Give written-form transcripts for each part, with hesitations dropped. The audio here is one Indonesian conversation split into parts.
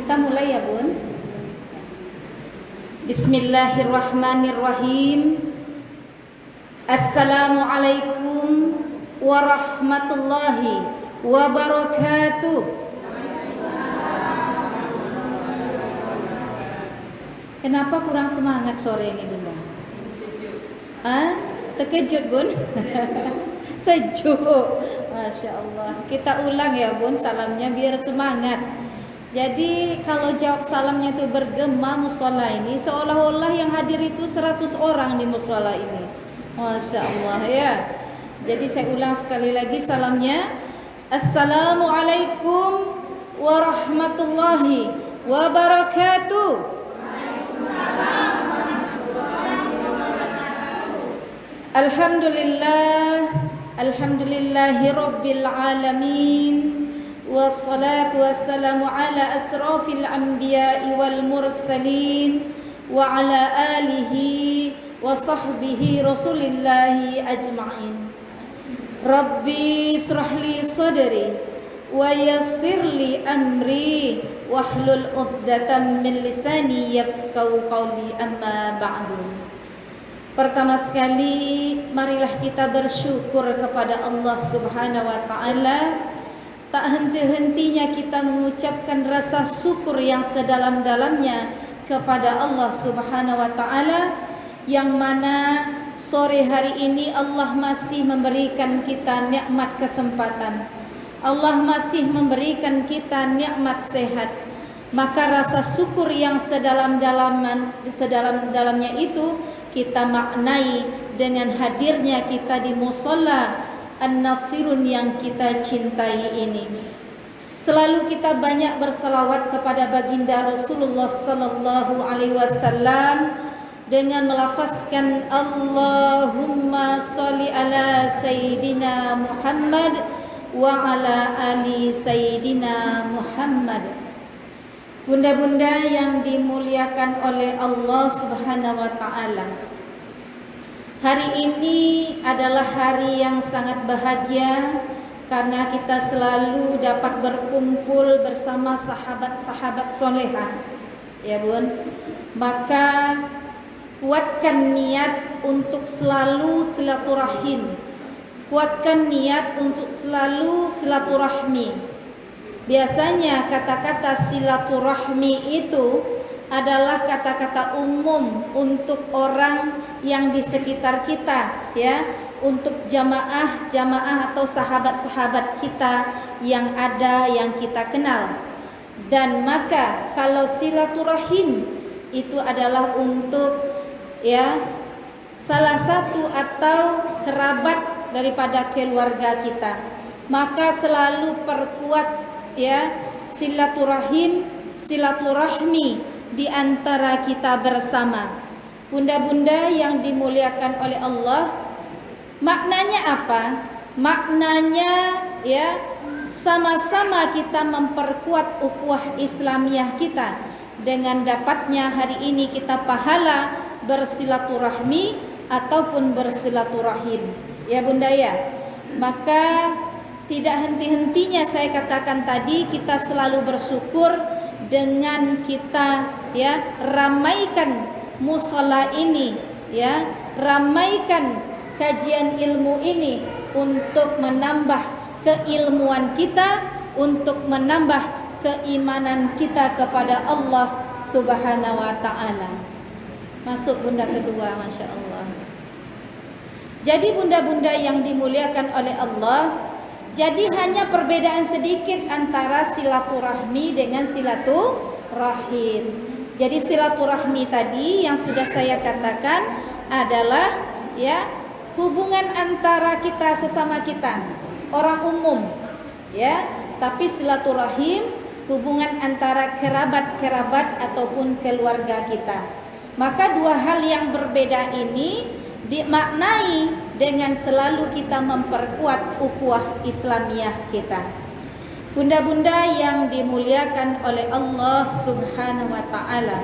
Kita mulai ya Bun. Bismillahirrahmanirrahim. Assalamualaikum warahmatullahi wabarakatuh. Kenapa kurang semangat sore ini Bunda? Terkejut Bun? Sejuk. Masya Allah. Kita ulang ya Bun salamnya biar semangat. Jadi kalau jawab salamnya itu bergema musola ini, seolah-olah yang hadir itu 100 orang di musola ini. Masya Allah ya. Jadi saya ulang sekali lagi salamnya. Assalamualaikum warahmatullahi wabarakatuh. Alhamdulillah, alhamdulillahi rabbil alamin. Wassalatu wassalamu ala asrafil anbiya'i wal mursalin wa ala alihi wa sahbihi rasulillahi ajma'in. Rabbi israhli sadri wa yassirli amri wahlul 'uqdatam min lisani yafqahu qawli, amma ba'du. Pertama sekali marilah kita bersyukur kepada Allah Subhanahu wa taala. Tak henti-hentinya kita mengucapkan rasa syukur yang sedalam-dalamnya kepada Allah Subhanahu wa taala, yang mana sore hari ini Allah masih memberikan kita nikmat kesempatan. Allah masih memberikan kita nikmat sehat. Maka rasa syukur yang sedalam-dalamnya itu kita maknai dengan hadirnya kita di musholla An-Nasirun yang kita cintai ini. Selalu kita banyak berselawat kepada baginda Rasulullah sallallahu alaihi wasallam dengan melafazkan Allahumma sholli ala sayyidina Muhammad wa ala ali sayyidina Muhammad. Bunda-bunda yang dimuliakan oleh Allah Subhanahu wa taala, hari ini adalah hari yang sangat bahagia karena kita selalu dapat berkumpul bersama sahabat-sahabat solehah, ya Bun. Maka kuatkan niat untuk selalu silaturahim, kuatkan niat untuk selalu silaturahmi. Biasanya kata-kata silaturahmi itu adalah kata-kata umum untuk orang yang di sekitar kita, ya, untuk jamaah atau sahabat-sahabat kita yang ada yang kita kenal. Dan maka kalau silaturahim itu adalah untuk, ya, salah satu atau kerabat daripada keluarga kita, maka selalu perkuat, ya, silaturahmi di antara kita bersama. Bunda-bunda yang dimuliakan oleh Allah, maknanya apa? Maknanya, ya, sama-sama kita memperkuat ukhuwah Islamiyah kita dengan dapatnya hari ini kita pahala bersilaturahmi ataupun bersilaturahim, ya Bunda ya. Maka tidak henti-hentinya saya katakan tadi, kita selalu bersyukur dengan kita, ya, ramaikan musholla ini, ya, ramaikan kajian ilmu ini untuk menambah keilmuan kita, untuk menambah keimanan kita kepada Allah Subhanahu wa taala. Masuk bunda kedua, Masya Allah. Jadi bunda-bunda yang dimuliakan oleh Allah, jadi hanya perbedaan sedikit antara silaturahmi dengan silaturahim. Jadi silaturahmi tadi yang sudah saya katakan adalah, ya, hubungan antara kita sesama kita, orang umum, ya. Tapi silaturahim hubungan antara kerabat-kerabat ataupun keluarga kita. Maka dua hal yang berbeda ini dimaknai dengan selalu kita memperkuat ukhuwah Islamiyah kita. Bunda-bunda yang dimuliakan oleh Allah Subhanahu wa taala,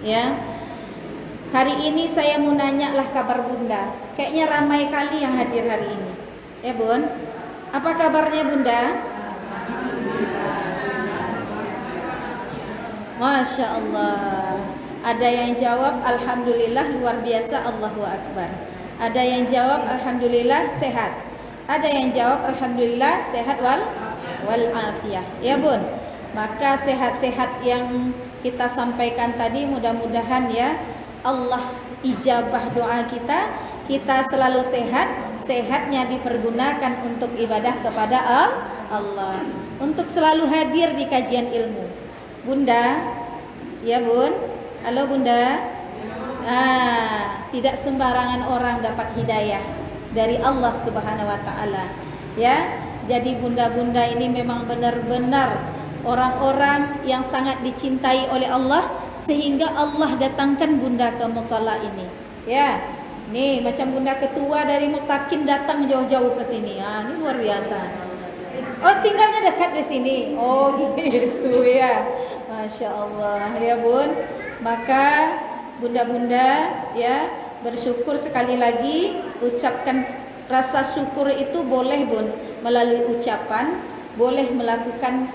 ya. Hari ini saya mau nanya lah kabar Bunda. Kayaknya ramai kali yang hadir hari ini, ya Bun. Apa kabarnya Bunda? Masya Allah. Ada yang jawab alhamdulillah luar biasa, Allahu Akbar. Ada yang jawab alhamdulillah sehat. Ada yang jawab alhamdulillah sehat wal afiyah. Ya Bun. Maka sehat-sehat yang kita sampaikan tadi mudah-mudahan ya Allah ijabah doa kita. Kita selalu sehat. Sehatnya dipergunakan untuk ibadah kepada Allah. Untuk selalu hadir di kajian ilmu. Bunda, ya Bun. Halo Bunda. Tidak sembarangan orang dapat hidayah dari Allah Subhanahu wa taala. Ya. Jadi bunda-bunda ini memang benar-benar orang-orang yang sangat dicintai oleh Allah sehingga Allah datangkan bunda ke musala ini. Ya. Nih, macam bunda ketua dari Mutakin datang jauh-jauh ke sini. Ini luar biasa. Oh, tinggalnya dekat di sini. Oh, gitu ya. Masya Allah, ya Bun. Maka bunda-bunda ya bersyukur sekali lagi. Ucapkan rasa syukur itu boleh Bun melalui ucapan, boleh melakukan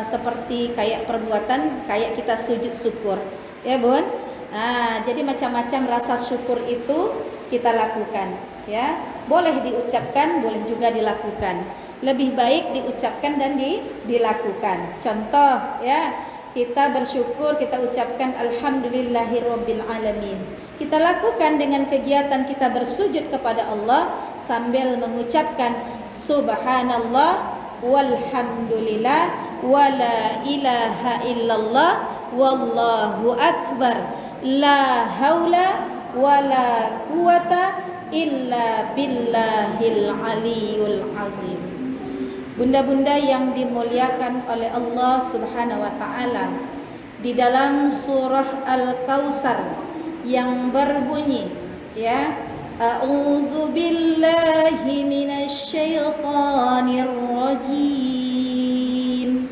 seperti kayak perbuatan kayak kita sujud syukur, ya Bun. Jadi macam-macam rasa syukur itu kita lakukan, ya. Boleh diucapkan, boleh juga dilakukan. Lebih baik diucapkan dan dilakukan. Contoh, ya. Kita bersyukur, kita ucapkan alhamdulillahirabbil alamin. Kita lakukan dengan kegiatan kita bersujud kepada Allah sambil mengucapkan subhanallah walhamdulillah wala ilaha illallah wallahu akbar la haula wala quwata illa billahil aliyul azim. Bunda-bunda yang dimuliakan oleh Allah Subhanahu wa taala, di dalam surah Al-Kautsar yang berbunyi ya, a'udzu billahi minasy syaithanir rajim.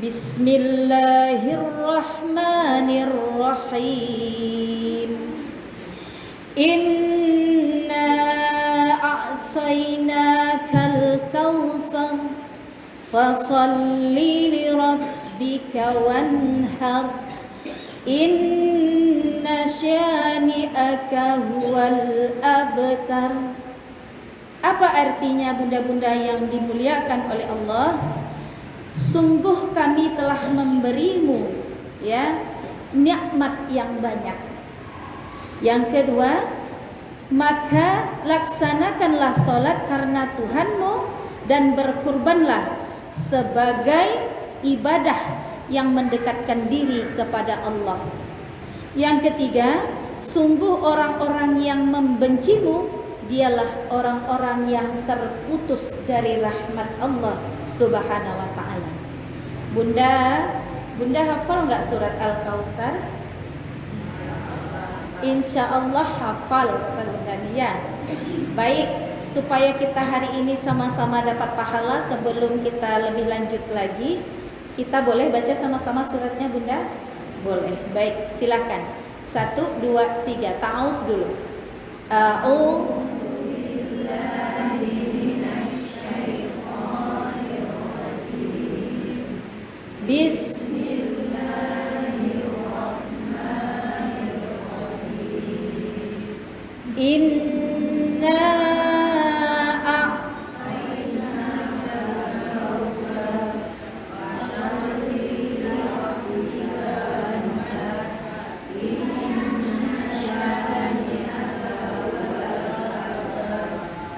Bismillahirrahmanirrahim. Inna a'tainakal kautsar fasalli lirabbika wanhar inna syani'aka huwal abtar. Apa artinya bunda-bunda yang dimuliakan oleh Allah? Sungguh kami telah memberimu ya nikmat yang banyak. Yang kedua, maka laksanakanlah salat karena Tuhanmu dan berkurbanlah sebagai ibadah yang mendekatkan diri kepada Allah. Yang ketiga, sungguh orang-orang yang membencimu dialah orang-orang yang terputus dari rahmat Allah Subhanahu wa taala. Bunda hafal enggak surat Al-Kautsar? Insya Allah hafal Bunda ya. Baik, supaya kita hari ini sama-sama dapat pahala, sebelum kita lebih lanjut lagi, kita boleh baca sama-sama suratnya Bunda? Boleh. Baik, silakan. 1, 2, 3. Ta'awuz dulu. Inna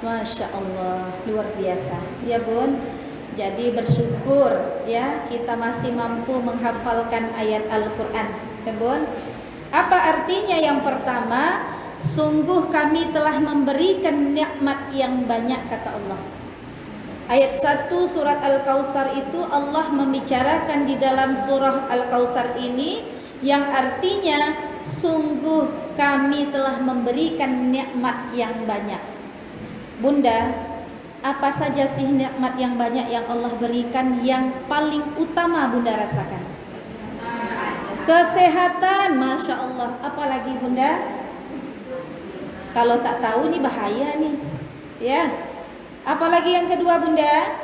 Masya Allah, luar biasa ya Bun. Jadi bersyukur ya kita masih mampu menghafalkan ayat Al-Quran ya Bun. Apa artinya? Yang pertama, sungguh kami telah memberikan nikmat yang banyak, kata Allah. Ayat 1 surat Al-Kautsar itu Allah membicarakan di dalam surah Al-Kautsar ini, yang artinya sungguh kami telah memberikan nikmat yang banyak. Bunda, apa saja sih nikmat yang banyak yang Allah berikan yang paling utama Bunda rasakan? Kesehatan, Masya Allah. Apalagi Bunda? Kalau tak tahu ini bahaya nih, ya. Apalagi yang kedua Bunda?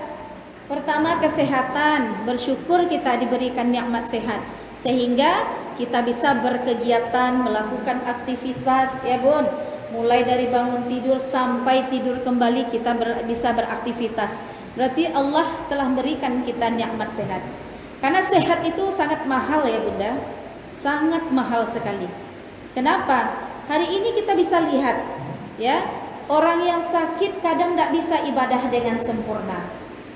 Pertama kesehatan, bersyukur kita diberikan nikmat sehat. sehingga kita bisa berkegiatan, melakukan aktivitas, ya Bun. Mulai dari bangun tidur sampai tidur kembali kita bisa beraktivitas. Berarti Allah telah berikan kita nikmat sehat. Karena sehat itu sangat mahal ya Bunda, sangat mahal sekali. Kenapa? Hari ini kita bisa lihat, ya, orang yang sakit kadang tidak bisa ibadah dengan sempurna.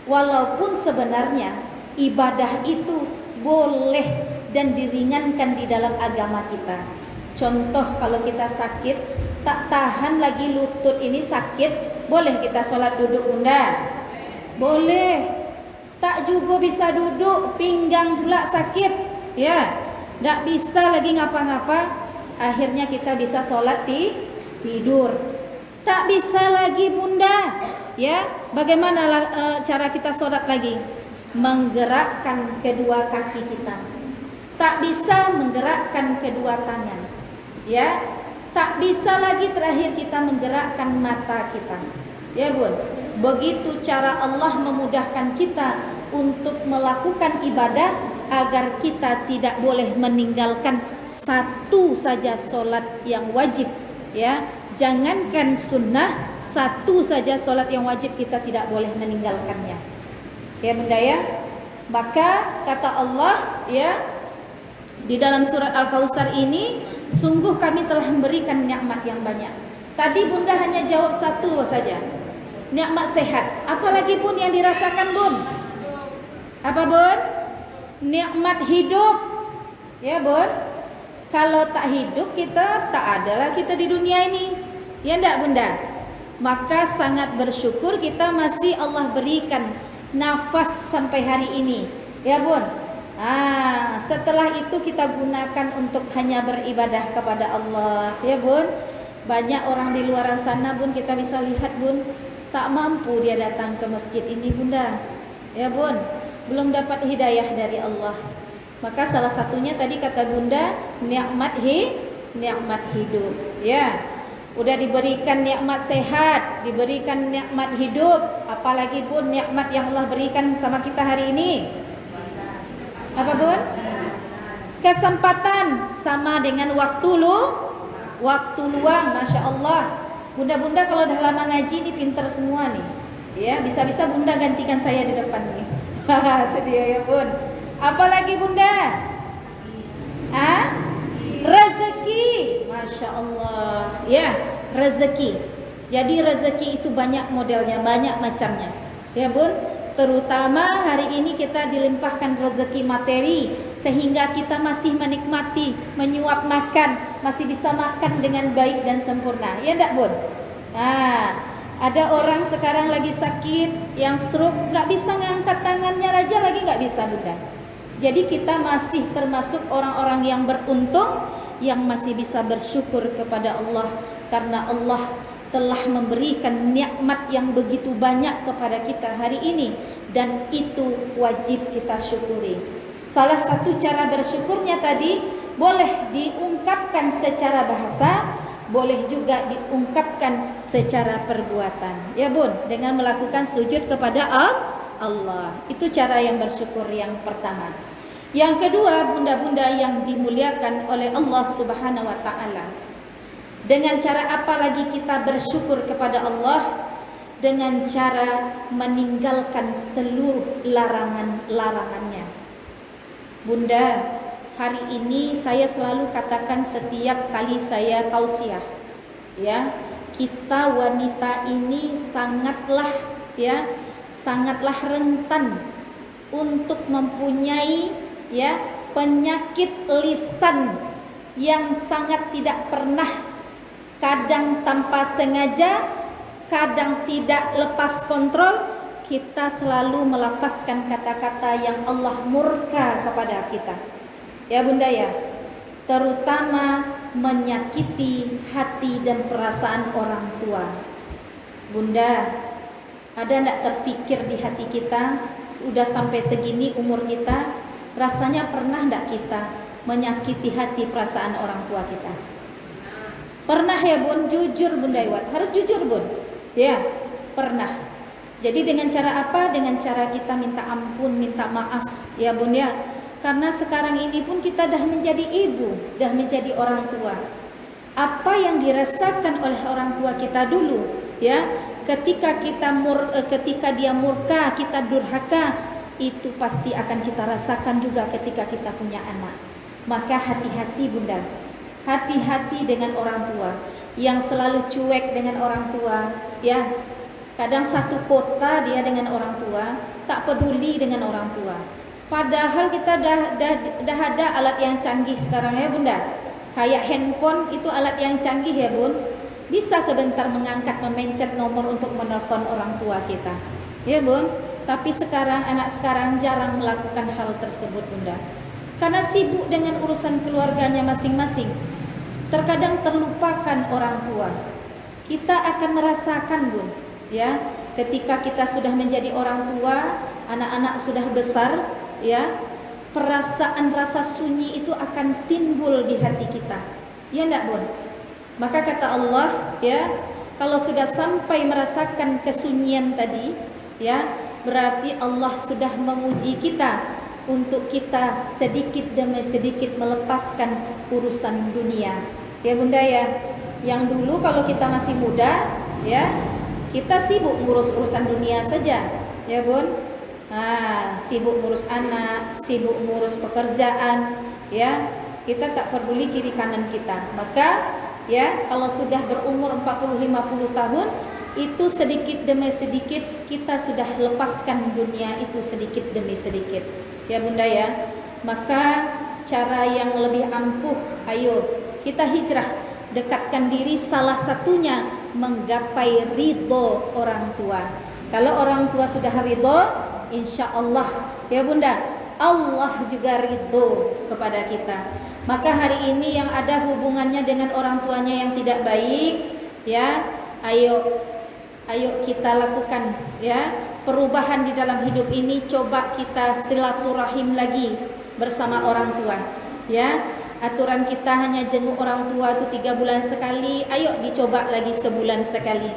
Walaupun sebenarnya ibadah itu boleh dan diringankan di dalam agama kita. Contoh, kalau kita sakit, tak tahan lagi lutut ini sakit, boleh kita sholat duduk Bunda? Boleh. Tak juga bisa duduk, pinggang pula sakit, ya, tak bisa lagi ngapa-ngapa, akhirnya kita bisa sholat tidur. Tak bisa lagi Bunda, ya, bagaimana cara kita sholat lagi? Menggerakkan kedua kaki kita. Tak bisa menggerakkan kedua tangan, ya, tak bisa lagi terakhir kita menggerakkan mata kita, ya Bun. Begitu cara Allah memudahkan kita untuk melakukan ibadah agar kita tidak boleh meninggalkan satu saja sholat yang wajib, ya. Jangankan sunnah, satu saja sholat yang wajib kita tidak boleh meninggalkannya, ya Bunda ya. Maka kata Allah, ya, di dalam surat Al-Kautsar ini, sungguh kami telah memberikan nikmat yang banyak. Tadi Bunda hanya jawab satu saja, nikmat sehat. Apalagi Bun yang dirasakan Bun? Apa Bun? Nikmat hidup, ya Bun. Kalau tak hidup kita, tak adalah kita di dunia ini, ya enggak Bunda? Maka sangat bersyukur kita masih Allah berikan nafas sampai hari ini, ya Bun. Setelah itu kita gunakan untuk hanya beribadah kepada Allah, ya Bun. Banyak orang di luar sana Bun, kita bisa lihat Bun, tak mampu dia datang ke masjid ini Bunda, ya Bun, belum dapat hidayah dari Allah. Maka salah satunya tadi kata Bunda, nikmat hidup, ya. Udah diberikan nikmat sehat, diberikan nikmat hidup, apalagi Bun nikmat yang Allah berikan sama kita hari ini? Apa Bun? Kesempatan, sama dengan waktu luang, Masya Allah. Bunda-bunda kalau udah lama ngaji ini pinter semua nih, ya. Bisa-bisa Bunda gantikan saya di depan nih. Itu dia ya Bun. Apalagi Bunda? Rezeki, Masya Allah, ya, rezeki. Jadi rezeki itu banyak modelnya, banyak macamnya, ya Bun. Terutama hari ini kita dilimpahkan rezeki materi, sehingga kita masih menikmati, menyuap makan, masih bisa makan dengan baik dan sempurna, ya enggak Bun? Ada orang sekarang lagi sakit, yang stroke, nggak bisa ngangkat tangannya aja lagi nggak bisa Bunda. Jadi kita masih termasuk orang-orang yang beruntung, yang masih bisa bersyukur kepada Allah, karena Allah telah memberikan nikmat yang begitu banyak kepada kita hari ini, dan itu wajib kita syukuri. Salah satu cara bersyukurnya tadi boleh diungkapkan secara bahasa, boleh juga diungkapkan secara perbuatan, ya Bun, dengan melakukan sujud kepada Allah. Itu cara yang bersyukur yang pertama. Yang kedua, bunda-bunda yang dimuliakan oleh Allah Subhanahu wa taala, dengan cara apa lagi kita bersyukur kepada Allah? Dengan cara meninggalkan seluruh larangan-larangannya. Bunda, hari ini saya selalu katakan setiap kali saya tausiah, ya, kita wanita ini sangatlah rentan untuk mempunyai, ya, penyakit lisan yang sangat tidak pernah, kadang tanpa sengaja, kadang tidak lepas kontrol, kita selalu melafazkan kata-kata yang Allah murka kepada kita, ya Bunda ya. Terutama menyakiti hati dan perasaan orang tua. Bunda, ada enggak terfikir di hati kita, sudah sampai segini umur kita, rasanya pernah enggak kita menyakiti hati perasaan orang tua kita? Pernah ya Bun? Jujur Bunda Iwat, harus jujur Bun, ya, pernah. Jadi dengan cara apa? Dengan cara kita minta ampun, minta maaf, ya Bun ya. Karena sekarang ini pun kita dah menjadi ibu, dah menjadi orang tua. Apa yang dirasakan oleh orang tua kita dulu, ya, ketika ketika dia murka, kita durhaka, itu pasti akan kita rasakan juga ketika kita punya anak. Maka hati-hati Bunda, hati-hati dengan orang tua yang selalu cuek dengan orang tua, ya. Kadang satu kota dia dengan orang tua, tak peduli dengan orang tua. Padahal kita dah ada alat yang canggih sekarang ya Bunda. Kayak handphone itu alat yang canggih ya Bun. Bisa sebentar mengangkat, memencet nomor untuk menelpon orang tua kita. Ya Bun. Tapi sekarang anak sekarang jarang melakukan hal tersebut Bunda. Karena sibuk dengan urusan keluarganya masing-masing. Terkadang terlupakan orang tua. Kita akan merasakan Bun, ya, ketika kita sudah menjadi orang tua, anak-anak sudah besar, ya, perasaan rasa sunyi itu akan timbul di hati kita. Ya enggak Bun? Maka kata Allah, ya, kalau sudah sampai merasakan kesunyian tadi, ya, berarti Allah sudah menguji kita untuk kita sedikit demi sedikit melepaskan urusan dunia. Ya Bunda ya. Yang dulu kalau kita masih muda, ya, kita sibuk ngurus urusan dunia saja. Ya Bun? Sibuk ngurus anak, sibuk ngurus pekerjaan, ya. Kita tak peduli kiri kanan kita. Maka, ya, kalau sudah berumur 40-50 tahun, itu sedikit demi sedikit kita sudah lepaskan dunia itu sedikit demi sedikit. Ya Bunda ya. Maka cara yang lebih ampuh, ayo kita hijrah, dekatkan diri, salah satunya menggapai ridho orang tua. Kalau orang tua sudah ridho, insya Allah ya Bunda, Allah juga ridho kepada kita. Maka hari ini yang ada hubungannya dengan orang tuanya yang tidak baik, ya, ayo kita lakukan, ya, perubahan di dalam hidup ini. Coba kita silaturahim lagi bersama orang tua, ya. Aturan kita hanya jenguk orang tua itu 3 bulan sekali, ayo dicoba lagi sebulan sekali,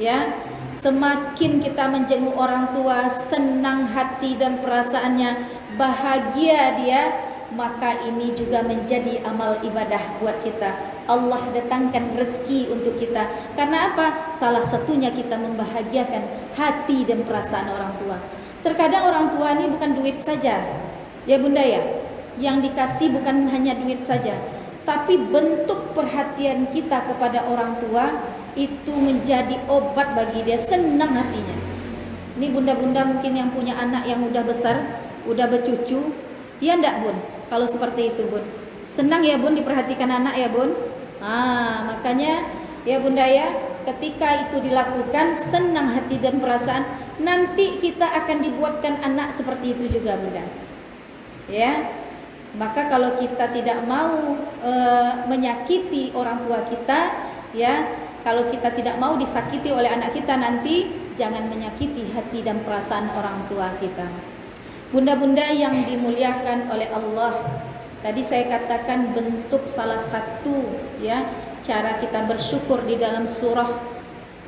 ya. Semakin kita menjenguk orang tua, senang hati dan perasaannya, bahagia dia, maka ini juga menjadi amal ibadah buat kita. Allah datangkan rezeki untuk kita. Karena apa? Salah satunya kita membahagiakan hati dan perasaan orang tua. Terkadang orang tua ini bukan duit saja, ya Bunda ya. Yang dikasih bukan hanya duit saja, tapi bentuk perhatian kita kepada orang tua itu menjadi obat bagi dia, senang hatinya. Ini bunda-bunda mungkin yang punya anak yang udah besar, udah bercucu, ya enggak Bun? Kalau seperti itu Bun, senang ya Bun diperhatikan anak ya Bun. Makanya ya Bunda ya, ketika itu dilakukan senang hati dan perasaan, nanti kita akan dibuatkan anak seperti itu juga Bunda. Ya. Maka kalau kita tidak mau menyakiti orang tua kita, ya, kalau kita tidak mau disakiti oleh anak kita, nanti jangan menyakiti hati dan perasaan orang tua kita. Bunda-bunda yang dimuliakan oleh Allah, tadi saya katakan bentuk salah satu, ya, cara kita bersyukur di dalam surah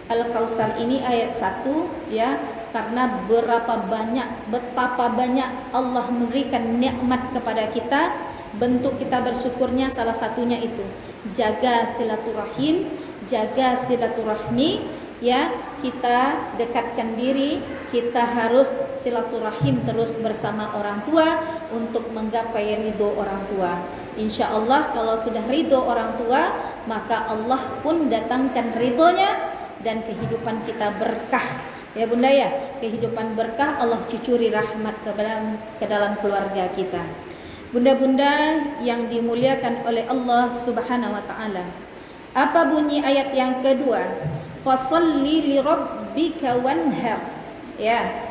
Al-Kautsar ini ayat 1, ya, karena betapa banyak Allah memberikan nikmat kepada kita. Bentuk kita bersyukurnya salah satunya itu jaga silaturahim, jaga silaturahmi, ya, kita dekatkan diri, kita harus silaturahim terus bersama orang tua untuk menggapai ridho orang tua. Insya Allah kalau sudah ridho orang tua, maka Allah pun datangkan ridhonya dan kehidupan kita berkah. Ya Bunda ya, kehidupan berkah, Allah cucuri rahmat ke dalam keluarga kita. Bunda-bunda yang dimuliakan oleh Allah Subhanahu wa taala. Apa bunyi ayat yang kedua? Fasholli li rabbika wanhar. Ya.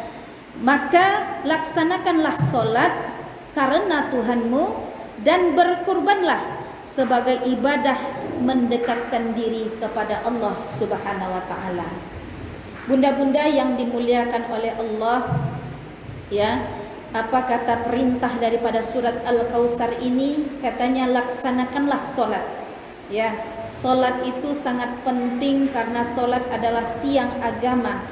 Maka laksanakanlah salat karena Tuhanmu dan berkurbanlah sebagai ibadah mendekatkan diri kepada Allah Subhanahu wa taala. Bunda-bunda yang dimuliakan oleh Allah, ya, apa kata perintah daripada surat Al-Kautsar ini? Katanya laksanakanlah solat. Ya, solat itu sangat penting karena solat adalah tiang agama.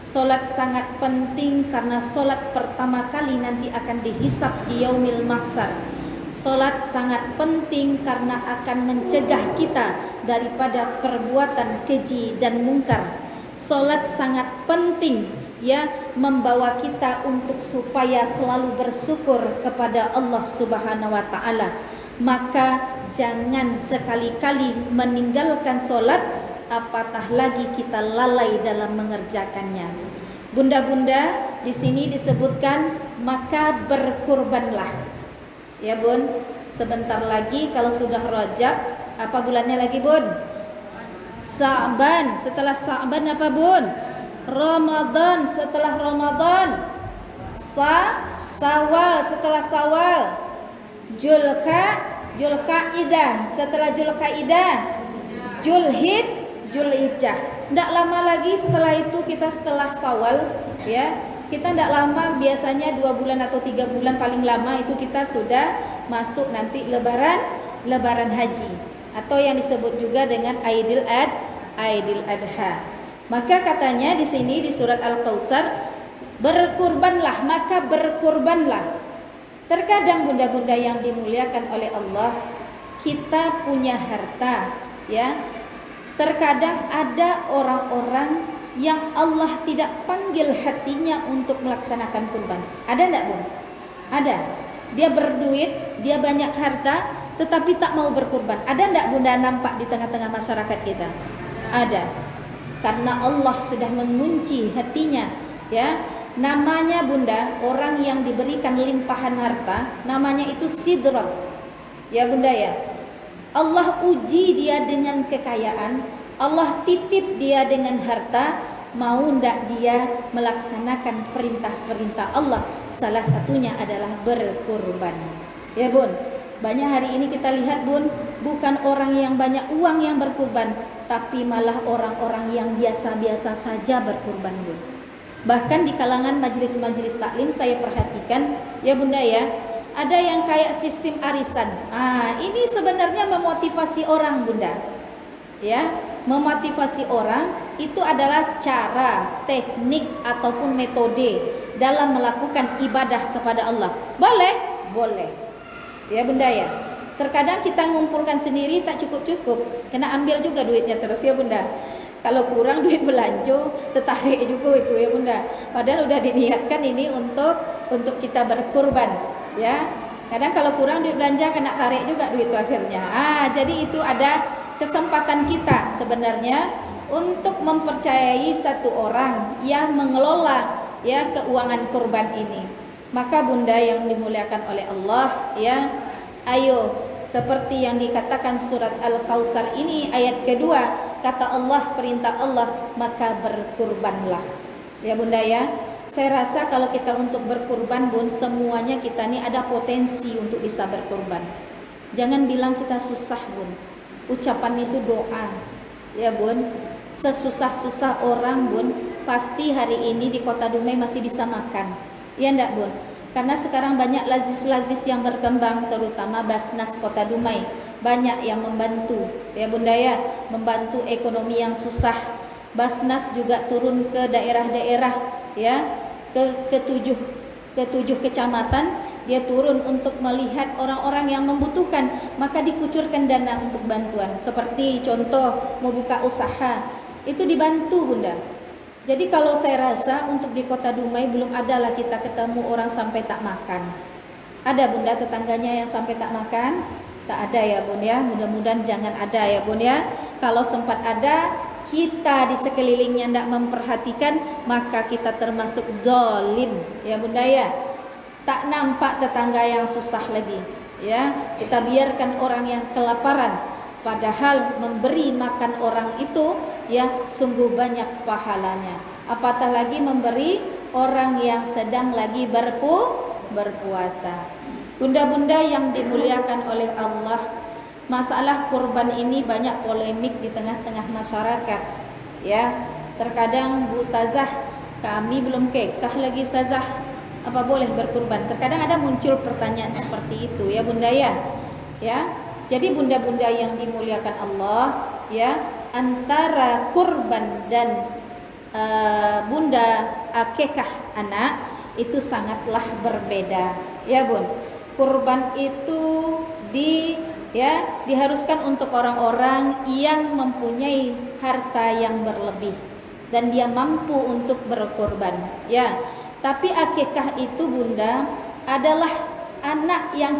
Solat sangat penting karena solat pertama kali nanti akan dihisab di yaumil mahsyar. Solat sangat penting karena akan mencegah kita daripada perbuatan keji dan mungkar. Solat sangat penting ya, membawa kita untuk supaya selalu bersyukur kepada Allah Subhanahu wa taala. Maka jangan sekali-kali meninggalkan solat, apatah lagi kita lalai dalam mengerjakannya. Bunda-bunda, di sini disebutkan maka berkurbanlah. Ya Bun, sebentar lagi kalau sudah Rajab, apa bulannya lagi Bun? Sa'ban. Setelah Sa'ban apa Bun? Ramadan. Setelah Ramadan Sawal. Setelah Sawal Julkaidah. Setelah Julkaidah Julhijjah. Tidak lama lagi setelah itu kita setelah Sawal ya, kita tidak lama, biasanya 2 bulan atau 3 bulan paling lama itu kita sudah masuk nanti lebaran haji atau yang disebut juga dengan Aidil Adha. Maka katanya di sini di surat Al-Kautsar, berkurbanlah, maka berkurbanlah. Terkadang bunda-bunda yang dimuliakan oleh Allah, kita punya harta ya. Terkadang ada orang-orang yang Allah tidak panggil hatinya untuk melaksanakan kurban. Ada enggak Bun? Ada. Dia berduit, dia banyak harta, tetapi tak mau berkurban. Ada enggak Bunda nampak di tengah-tengah masyarakat kita? Ada. Karena Allah sudah mengunci hatinya ya. Namanya Bunda, orang yang diberikan limpahan harta, namanya itu sidrat. Ya Bunda ya. Allah uji dia dengan kekayaan, Allah titip dia dengan harta, mau ndak dia melaksanakan perintah-perintah Allah? Salah satunya adalah berkurban. Ya Bun, banyak hari ini kita lihat Bun, bukan orang yang banyak uang yang berkurban, tapi malah orang-orang yang biasa-biasa saja berkurban Bun. Bahkan di kalangan majelis-majelis taklim saya perhatikan ya Bunda ya, ada yang kayak sistem arisan. Ini sebenarnya memotivasi orang Bunda. Ya, memotivasi orang itu adalah cara, teknik ataupun metode dalam melakukan ibadah kepada Allah. Boleh? Boleh. Ya Bunda ya. Terkadang kita ngumpulkan sendiri tak cukup-cukup, kena ambil juga duitnya terus ya Bunda. Kalau kurang duit belanja, tertarik juga itu ya Bunda. Padahal udah diniatkan ini untuk kita berkurban. Ya, kadang kalau kurang duit belanja kena tarik juga duit itu akhirnya. Jadi itu ada kesempatan kita sebenarnya untuk mempercayai satu orang yang mengelola ya keuangan kurban ini. Maka Bunda yang dimuliakan oleh Allah ya, ayo seperti yang dikatakan surat Al-Kautsar ini ayat kedua, kata Allah, perintah Allah, maka berkurbanlah. Ya Bunda ya. Saya rasa kalau kita untuk berkurban Bun, semuanya kita nih ada potensi untuk bisa berkurban. Jangan bilang kita susah Bun. Ucapan itu doa. Ya Bun, sesusah-susah orang Bun, pasti hari ini di Kota Dumai masih bisa makan. Ya enggak Bun? Karena sekarang banyak lazis-lazis yang berkembang, terutama Basnas Kota Dumai. Banyak yang membantu. Ya Bunda ya, membantu ekonomi yang susah. Basnas juga turun ke daerah-daerah ya, ke tujuh kecamatan, dia turun untuk melihat orang-orang yang membutuhkan, maka dikucurkan dana untuk bantuan. Seperti contoh mau buka usaha, itu dibantu Bunda. Jadi kalau saya rasa untuk di Kota Dumai belum ada lah kita ketemu orang sampai tak makan. Ada Bunda tetangganya yang sampai tak makan? Tak ada ya Bun ya, mudah-mudahan jangan ada ya Bun ya. Kalau sempat ada, kita di sekelilingnya tidak memperhatikan, maka kita termasuk zalim ya Bunda ya. Tak nampak tetangga yang susah lagi ya, kita biarkan orang yang kelaparan, padahal memberi makan orang itu ya sungguh banyak pahalanya. Apatah lagi memberi orang yang sedang lagi berpuasa. Bunda-bunda yang dimuliakan oleh Allah, masalah kurban ini banyak polemik di tengah-tengah masyarakat ya. Terkadang Bu Ustazah, kami belum kekah lagi Ustazah, apa boleh berkurban? Terkadang ada muncul pertanyaan seperti itu ya Bunda ya. Ya. Jadi bunda-bunda yang dimuliakan Allah ya, antara kurban dan bunda akikah anak itu sangatlah berbeda, ya Bun. Kurban itu diharuskan untuk orang-orang yang mempunyai harta yang berlebih dan dia mampu untuk berkorban, ya. Tapi akikah itu Bunda adalah anak yang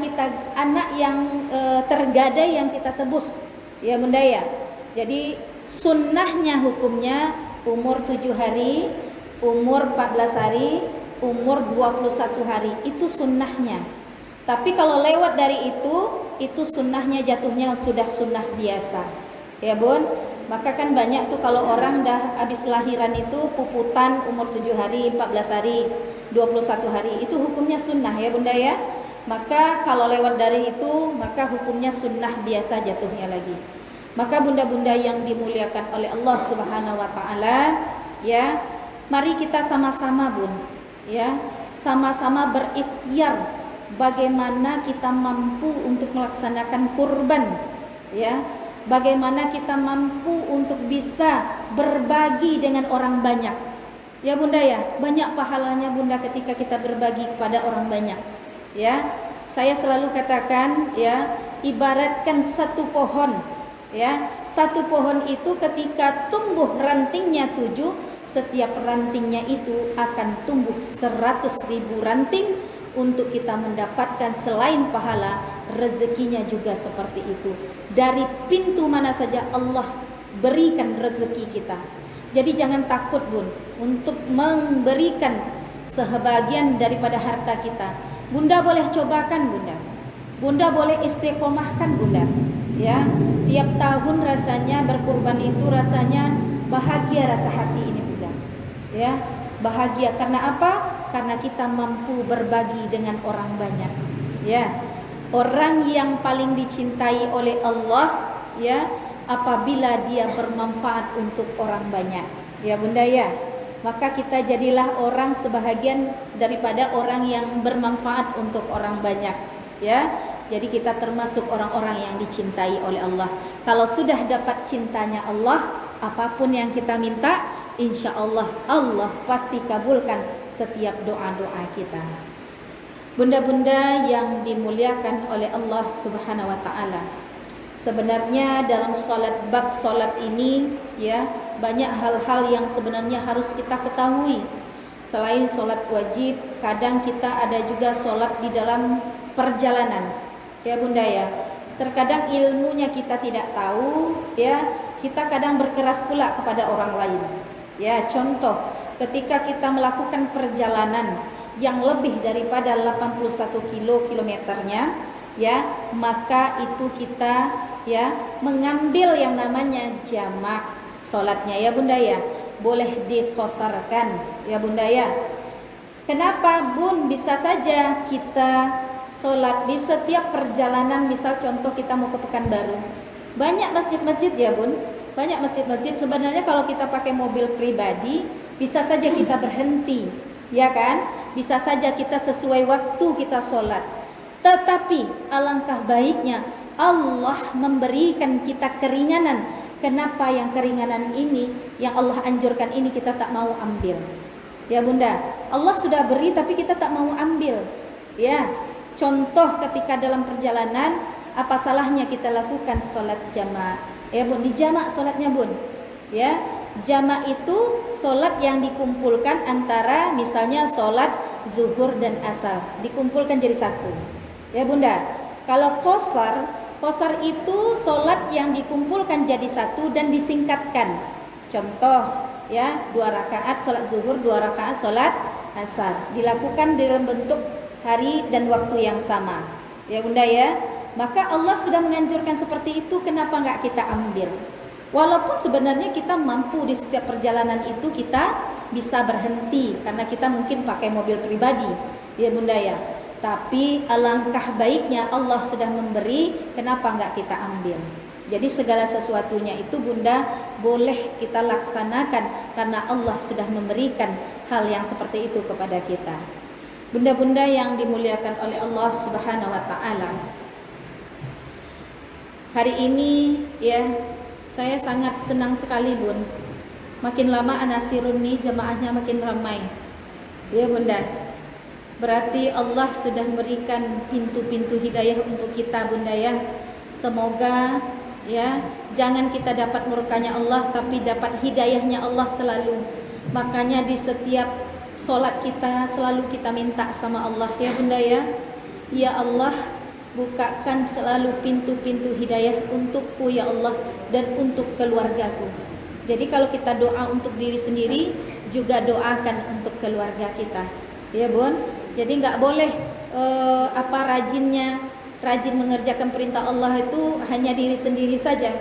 tergadai yang kita tebus, ya Bunda ya. Jadi sunnahnya hukumnya umur 7 hari, umur 14 hari, umur 21 hari, itu sunnahnya. Tapi kalau lewat dari itu sunnahnya jatuhnya sudah sunnah biasa, ya Bun. Maka kan banyak tuh kalau orang dah habis lahiran itu puputan umur 7 hari, 14 hari, 21 hari, itu hukumnya sunnah, ya Bunda ya. Maka kalau lewat dari itu maka hukumnya sunnah biasa jatuhnya lagi. Maka bunda-bunda yang dimuliakan oleh Allah Subhanahu wa taala, ya, mari kita sama-sama Bun, ya, sama-sama berikhtiar bagaimana kita mampu untuk melaksanakan kurban, ya. Bagaimana kita mampu untuk bisa berbagi dengan orang banyak, ya Bunda ya. Banyak pahalanya Bunda ketika kita berbagi kepada orang banyak, ya. Saya selalu katakan, ya, ibaratkan satu pohon, ya. Satu pohon itu ketika tumbuh rantingnya 7, setiap rantingnya itu akan tumbuh 100.000 ranting untuk kita mendapatkan selain pahala, rezekinya juga seperti itu. Dari pintu mana saja Allah berikan rezeki kita. Jadi jangan takut Bun untuk memberikan sebagian daripada harta kita. Bunda boleh cobakan Bunda. Bunda boleh istiqomahkan Bunda. Ya, tiap tahun rasanya berkurban itu rasanya bahagia rasa hati ini Bunda. Ya, bahagia karena apa? Karena kita mampu berbagi dengan orang banyak, ya. Orang yang paling dicintai oleh Allah, ya, apabila dia bermanfaat untuk orang banyak, ya Bunda ya. Maka kita jadilah orang sebahagian daripada orang yang bermanfaat untuk orang banyak, ya. Jadi kita termasuk orang-orang yang dicintai oleh Allah. Kalau sudah dapat cintanya Allah, apapun yang kita minta, insya Allah Allah pasti kabulkan setiap doa-doa kita. Bunda-bunda yang dimuliakan oleh Allah Subhanahu wa taala. Sebenarnya dalam bab salat ini, ya, banyak hal-hal yang sebenarnya harus kita ketahui. Selain salat wajib, kadang kita ada juga salat di dalam perjalanan, ya Bunda ya. Terkadang ilmunya kita tidak tahu, ya. Kita kadang berkeras pula kepada orang lain. Ya, contoh ketika kita melakukan perjalanan yang lebih daripada 81 kilometernya, ya, maka itu kita, ya, mengambil yang namanya jamak salatnya, ya Bunda ya. Boleh dikosarkan, ya Bunda ya. Kenapa Bun? Bisa saja kita salat di setiap perjalanan. Misal contoh kita mau ke Pekanbaru, banyak masjid-masjid ya Bun. Banyak masjid-masjid. Sebenarnya kalau kita pakai mobil pribadi bisa saja kita berhenti, ya kan? Bisa saja kita sesuai waktu kita sholat. Tetapi alangkah baiknya Allah memberikan kita keringanan. Kenapa yang keringanan ini, yang Allah anjurkan ini kita tak mau ambil, ya Bunda? Allah sudah beri tapi kita tak mau ambil, ya. Contoh ketika dalam perjalanan, apa salahnya kita lakukan sholat jamaah, ya Bun? Di jamaah sholatnya Bun, ya. Jamaah itu sholat yang dikumpulkan antara misalnya sholat zuhur dan asar, dikumpulkan jadi satu, ya Bunda. Kalau qasar itu sholat yang dikumpulkan jadi satu dan disingkatkan. Contoh, ya, 2 rakaat sholat zuhur, 2 rakaat sholat asar, dilakukan dalam bentuk hari dan waktu yang sama, ya Bunda ya. Maka Allah sudah menganjurkan seperti itu, kenapa nggak kita ambil? Walaupun sebenarnya kita mampu di setiap perjalanan itu kita bisa berhenti karena kita mungkin pakai mobil pribadi, ya Bunda ya. Tapi alangkah baiknya Allah sudah memberi, kenapa nggak kita ambil? Jadi segala sesuatunya itu Bunda boleh kita laksanakan karena Allah sudah memberikan hal yang seperti itu kepada kita. Bunda-bunda yang dimuliakan oleh Allah Subhanahu wa taala. Hari ini, ya, saya sangat senang sekali Bun Makin lama Anasirun nih jamaahnya makin ramai. Ya Bunda. Berarti Allah sudah memberikan pintu-pintu hidayah untuk kita Bunda ya. Semoga ya jangan kita dapat murkanya Allah, tapi dapat hidayahnya Allah selalu. Makanya di setiap solat kita selalu kita minta sama Allah ya Bunda ya. Ya Allah, bukakan selalu pintu-pintu hidayah untukku ya Allah dan untuk keluargaku. Jadi kalau kita doa untuk diri sendiri, juga doakan untuk keluarga kita, ya Bun. Jadi nggak boleh rajin mengerjakan perintah Allah itu hanya diri sendiri saja,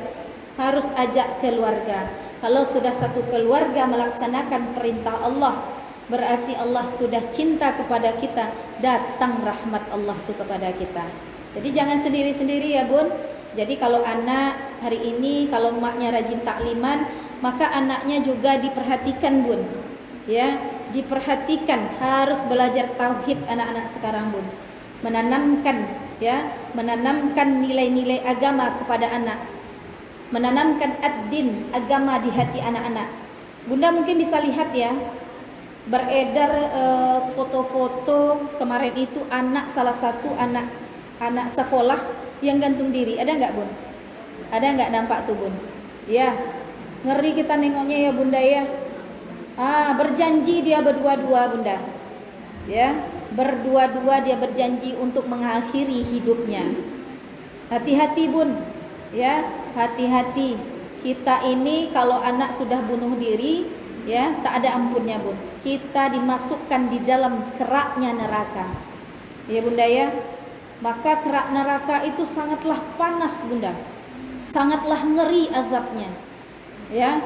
harus ajak keluarga. Kalau sudah satu keluarga melaksanakan perintah Allah, berarti Allah sudah cinta kepada kita, datang rahmat Allah itu kepada kita. Jadi jangan sendiri-sendiri ya Bun. Jadi kalau anak hari ini kalau emaknya rajin takliman, maka anaknya juga diperhatikan Bun. Ya, diperhatikan, harus belajar tauhid anak-anak sekarang Bun. Menanamkan nilai-nilai agama kepada anak. Menanamkan ad-din, agama di hati anak-anak. Bunda mungkin bisa lihat ya, beredar foto-foto kemarin itu salah satu anak sekolah yang gantung diri. Ada nggak Bun? Ada nggak nampak tuh Bun? Ya, ngeri kita nengoknya ya Bunda ya. Berjanji dia berdua-dua Bunda. Ya, berdua-dua dia berjanji untuk mengakhiri hidupnya. Hati-hati Bun. Ya, hati-hati. Kita ini kalau anak sudah bunuh diri, ya, tak ada ampunnya Bun. Kita dimasukkan di dalam keraknya neraka. Ya Bunda ya. Maka kerak neraka itu sangatlah panas Bunda. Sangatlah ngeri azabnya. Ya.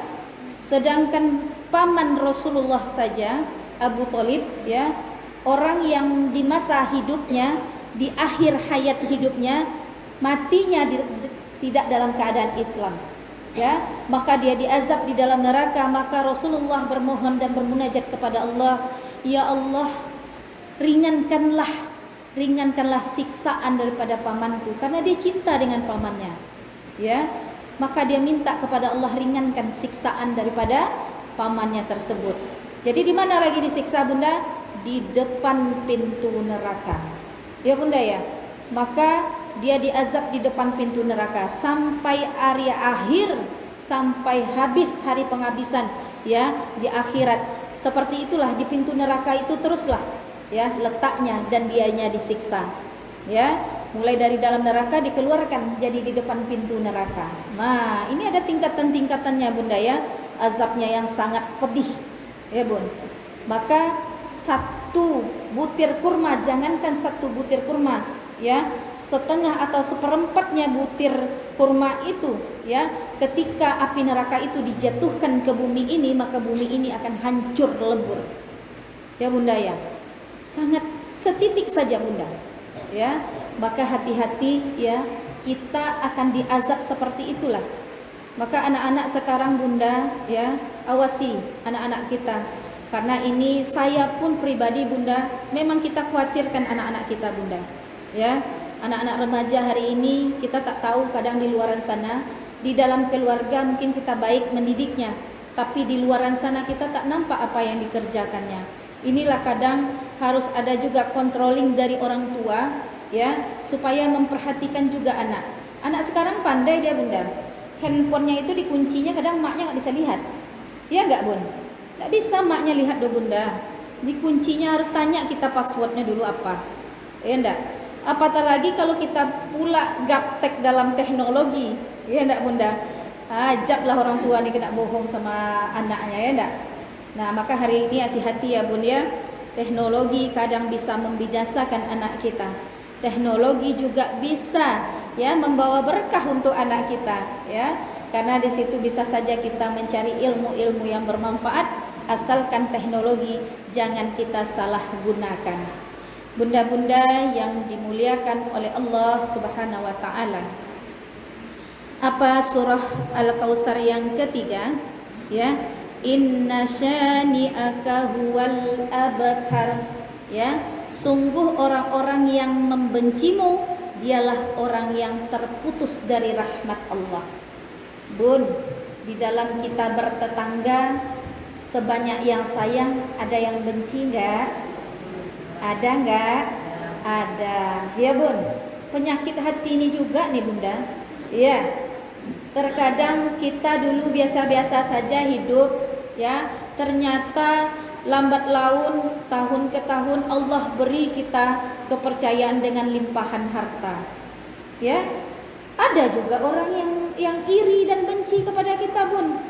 Sedangkan paman Rasulullah saja, Abu Thalib, ya, orang yang di masa hidupnya, di akhir hayat hidupnya, matinya tidak dalam keadaan Islam, ya, maka dia diazab di dalam neraka. Maka Rasulullah bermohon dan bermunajat kepada Allah, ya Allah, ringankanlah siksaan daripada pamanku, karena dia cinta dengan pamannya, ya. Maka dia minta kepada Allah ringankan siksaan daripada pamannya tersebut. Jadi di mana lagi disiksa Bunda? Di depan pintu neraka. Ya Bunda ya. Maka dia diazab di depan pintu neraka sampai area akhir, sampai habis hari penghabisan ya di akhirat. Seperti itulah di pintu neraka itu teruslah ya letaknya dan dianya disiksa. Ya, mulai dari dalam neraka dikeluarkan jadi di depan pintu neraka. Nah, ini ada tingkatan-tingkatannya Bunda ya. Azabnya yang sangat pedih ya Bun. Maka satu butir kurma, jangankan satu butir kurma ya, setengah atau seperempatnya butir kurma itu ya, ketika api neraka itu dijatuhkan ke bumi ini, maka bumi ini akan hancur lebur ya Bunda ya. Sangat setitik saja Bunda ya. Maka hati-hati ya, kita akan diazab seperti itulah. Maka anak-anak sekarang Bunda ya, awasi anak-anak kita. Karena ini saya pun pribadi Bunda, memang kita khawatirkan anak-anak kita Bunda. Ya, anak-anak remaja hari ini kita tak tahu, kadang di luaran sana, di dalam keluarga mungkin kita baik mendidiknya, tapi di luaran sana kita tak nampak apa yang dikerjakannya. Inilah kadang harus ada juga controlling dari orang tua ya, supaya memperhatikan juga anak. Anak sekarang pandai dia Bunda. Handphonenya itu dikuncinya, kadang maknya nggak bisa lihat. Ya nggak Bun? Nggak bisa maknya lihat do Bunda. Dikuncinya harus tanya kita passwordnya dulu apa. Ya enggak? Apatah lagi kalau kita pula gaptek dalam teknologi. Ya enggak Bunda? Ajablah orang tua nih kena bohong sama anaknya ya enggak? Nah maka hari ini hati-hati ya Bun ya. Teknologi kadang bisa membinasakan anak kita. Teknologi juga bisa ya membawa berkah untuk anak kita ya, karena di situ bisa saja kita mencari ilmu-ilmu yang bermanfaat, asalkan teknologi jangan kita salah gunakan. Bunda-bunda yang dimuliakan oleh Allah Subhanahu wa taala. Apa surah Al-Kautsar yang ketiga ya, inna syani'aka huwal abtar ya. Sungguh orang-orang yang membencimu dialah orang yang terputus dari rahmat Allah. Bun, di dalam kita bertetangga, sebanyak yang sayang ada yang benci enggak? Ada enggak? Ada. Ya Bun, penyakit hati ini juga nih Bunda. Iya. Terkadang kita dulu biasa-biasa saja hidup, ya. Ternyata lambat laun, tahun ke tahun Allah beri kita kepercayaan dengan limpahan harta. Ya. Ada juga orang yang iri dan benci kepada kita, Bun.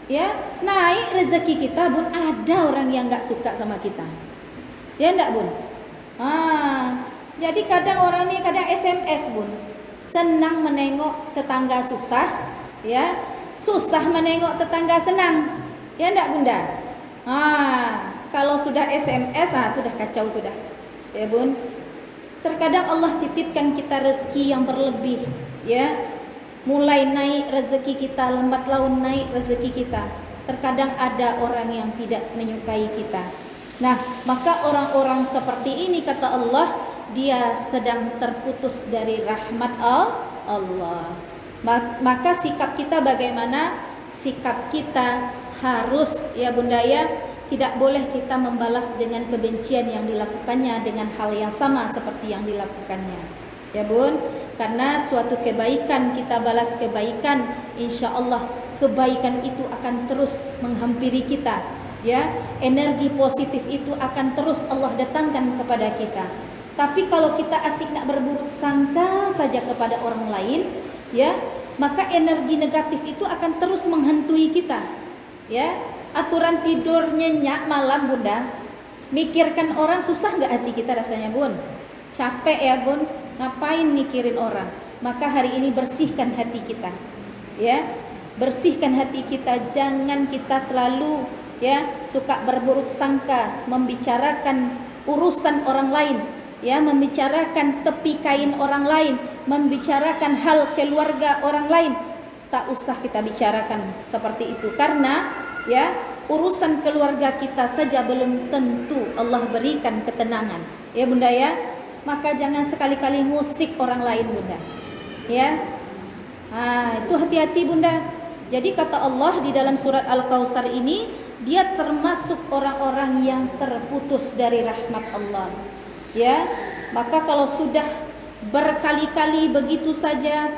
Ya, naik rezeki kita, Bun. Ada orang yang enggak suka sama kita. Ya enggak, Bun? Jadi kadang orang ini kadang SMS, Bun. Senang menengok tetangga susah, ya. Susah menengok tetangga senang. Ya enggak, Bunda? Kalau sudah SMS, itu dah kacau tuh dah. Ya, Bun. Terkadang Allah titipkan kita rezeki yang berlebih, ya. Mulai naik rezeki kita, lambat laun naik rezeki kita. Terkadang ada orang yang tidak menyukai kita. Nah, maka orang-orang seperti ini kata Allah, dia sedang terputus dari rahmat Allah. Maka sikap kita bagaimana? Sikap kita harus, ya Bunda ya, tidak boleh kita membalas dengan kebencian yang dilakukannya dengan hal yang sama seperti yang dilakukannya. Ya Bun, karena suatu kebaikan kita balas kebaikan, insya Allah kebaikan itu akan terus menghampiri kita. Ya, energi positif itu akan terus Allah datangkan kepada kita. Tapi kalau kita asik nak berburuk sangka saja kepada orang lain, ya, maka energi negatif itu akan terus menghantui kita. Ya, aturan tidur nyenyak malam Bunda, mikirkan orang susah nggak hati kita rasanya Bun? Capek ya Bun, ngapain mikirin orang? Maka hari ini bersihkan hati kita. Ya, bersihkan hati kita, jangan kita selalu ya suka berburuk sangka, membicarakan urusan orang lain, ya, membicarakan tepi kain orang lain, membicarakan hal keluarga orang lain. Tak usah kita bicarakan seperti itu, karena ya urusan keluarga kita saja belum tentu Allah berikan ketenangan, ya Bunda ya. Maka jangan sekali-kali ngusik orang lain Bunda, ya. Itu hati-hati Bunda. Jadi kata Allah di dalam surat Al-Kautsar ini, dia termasuk orang-orang yang terputus dari rahmat Allah. Ya, maka kalau sudah berkali-kali begitu saja